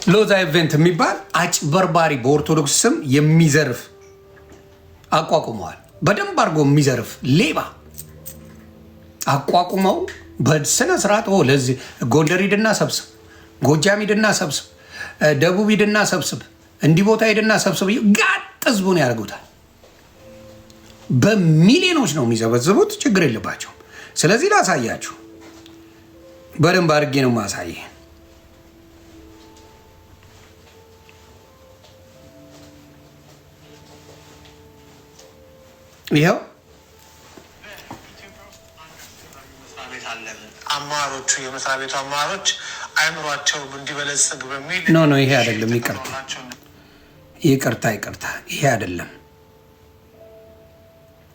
ሎዛ ኢቨንት የሚባል አጭበርባሪ በኦርቶዶክስ ስም የሚዘርፍ አቋቁመዋል። በደንብ አድርጎ የሚዘርፍ ሌባ አቋቁመው በስነ ስርዓት ለዚህ ጎንደር ሂድና ሰብስብ፣ ጎጃም ሂድና ሰብስብ፣ ደቡብ ሂድና ሰብስብ፣ እንዲህ ቦታ ሂድና ሰብስብ ጋጥ ህዝቡን ያደርጉታል። በሚሊዮኖች ነው የሚዘበዝቡት። ችግር የለባቸውም። ስለዚህ ላሳያችሁ፣ በደንብ አድርጌ ነው ማሳየ። ይኸው አማሮቹ የመስሪያ ቤቱ አማሮች አይምሯቸው እንዲበለጽግ በሚል ኖ ይሄ አይደለም። ይቅርታ፣ ይሄ አይደለም።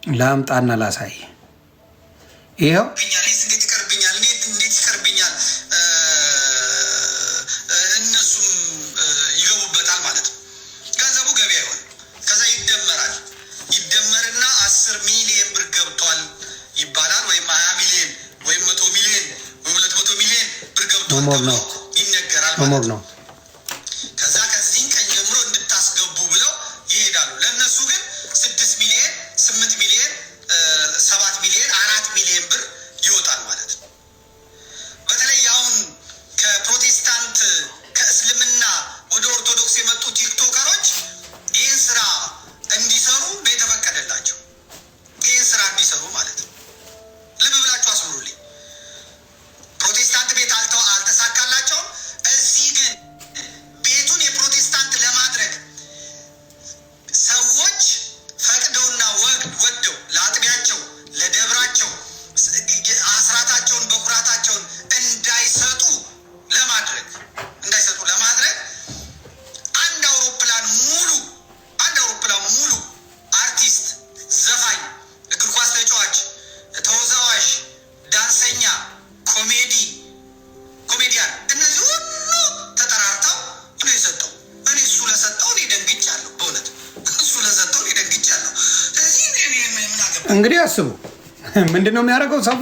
ላምጣና ላሳይ። ይኸው እንዴት ይቀርብኛል? እነሱም ይገቡበታል ማለት ነው። ገንዘቡ ገበያ ይሆን፣ ከዛ ይደመርና 10 ሚሊዮን ብር ገብቷል ይባላል። ወይም 20 ሚሊዮን ወይም 100 ሚሊዮን ወይ 200 ሚሊዮን ብር ገብቷል ይነገራል ማለት ነው። ከዛ ከዚህን ቀን ጀምሮ እንድታስገቡ ብለው ይሄዳሉ። ለእነሱ ግን 6 ሚሊዮን 8 ሚሊዮን 7 ሚሊዮን 4 ሚሊዮን ብር ይወጣል ማለት ነው። በተለይ አሁን ከፕሮቴስታንት ከእስልምና ወደ ኦርቶዶክስ የመጡ ቲክቶከሮች ይህን ስራ እንዲሰሩ ነው የተፈቀደላቸው። ይህን ስራ እንዲሰሩ ማለት ነው። ልብ ብላችሁ አስምሩልኝ። ፕሮቴስታንት ቤት አልተሳካላቸውም። እዚህ ግን ቤቱን የፕሮቴስታንት ለማድረግ ሰዎች ፈቅደውና ወደው ለአጥቢያቸው ለደብራቸው አስራታቸውን በኩራታቸውን እንዳይሰጡ ለማድረግ አንድ አውሮፕላን ሙሉ አርቲስት፣ ዘፋኝ፣ እግር ኳስ ተጫዋች፣ ተወዛዋዥ፣ ዳንሰኛ፣ ኮሜዲያን እነዚህ ሁሉ ተጠራርተው ነው የሰጠው። እኔ እሱ ለሰጠው እኔ ደንግጫለሁ። በእውነት እሱ ለሰጠው እኔ ደንግጫለሁ። ስለዚህ እንግዲህ አስቡ፣ ምንድን ነው የሚያደርገው? ሰው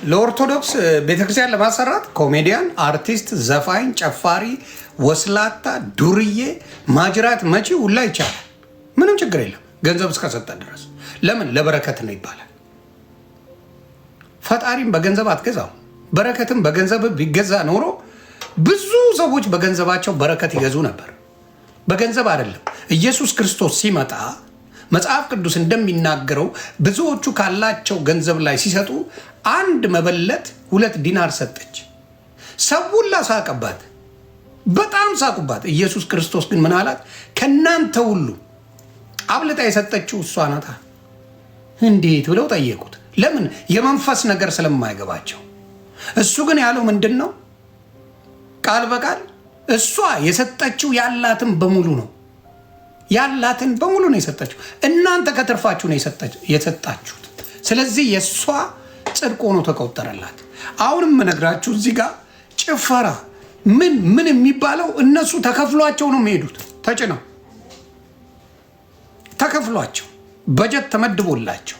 ለኦርቶዶክስ ቤተክርስቲያን ለማሰራት ኮሜዲያን፣ አርቲስት፣ ዘፋኝ፣ ጨፋሪ፣ ወስላታ፣ ዱርዬ፣ ማጅራት መቺ ሁላ ይቻላል። ምንም ችግር የለም፣ ገንዘብ እስከሰጠ ድረስ። ለምን? ለበረከት ነው ይባላል። ፈጣሪም በገንዘብ አትገዛው። በረከትም በገንዘብ ቢገዛ ኖሮ ብዙ ሰዎች በገንዘባቸው በረከት ይገዙ ነበር። በገንዘብ አይደለም። ኢየሱስ ክርስቶስ ሲመጣ መጽሐፍ ቅዱስ እንደሚናገረው ብዙዎቹ ካላቸው ገንዘብ ላይ ሲሰጡ አንድ መበለት 2 ዲናር ሰጠች። ሰው ሁላ ሳቀባት፣ በጣም ሳቁባት። ኢየሱስ ክርስቶስ ግን ምን አላት? ከእናንተ ሁሉ አብልጣ የሰጠችው እሷ ናታ። እንዴት ብለው ጠየቁት። ለምን? የመንፈስ ነገር ስለማይገባቸው። እሱ ግን ያለው ምንድን ነው? ቃል በቃል እሷ የሰጠችው ያላትን በሙሉ ነው። ያላትን በሙሉ ነው የሰጠችው። እናንተ ከትርፋችሁ ነው የሰጣችሁት። ስለዚህ የእሷ ጽድቅ ሆኖ ተቆጠረላት። አሁንም መነግራችሁ እዚህ ጋር ጭፈራ ምን የሚባለው እነሱ ተከፍሏቸው ነው የሚሄዱት። ተጭነው ተከፍሏቸው በጀት ተመድቦላቸው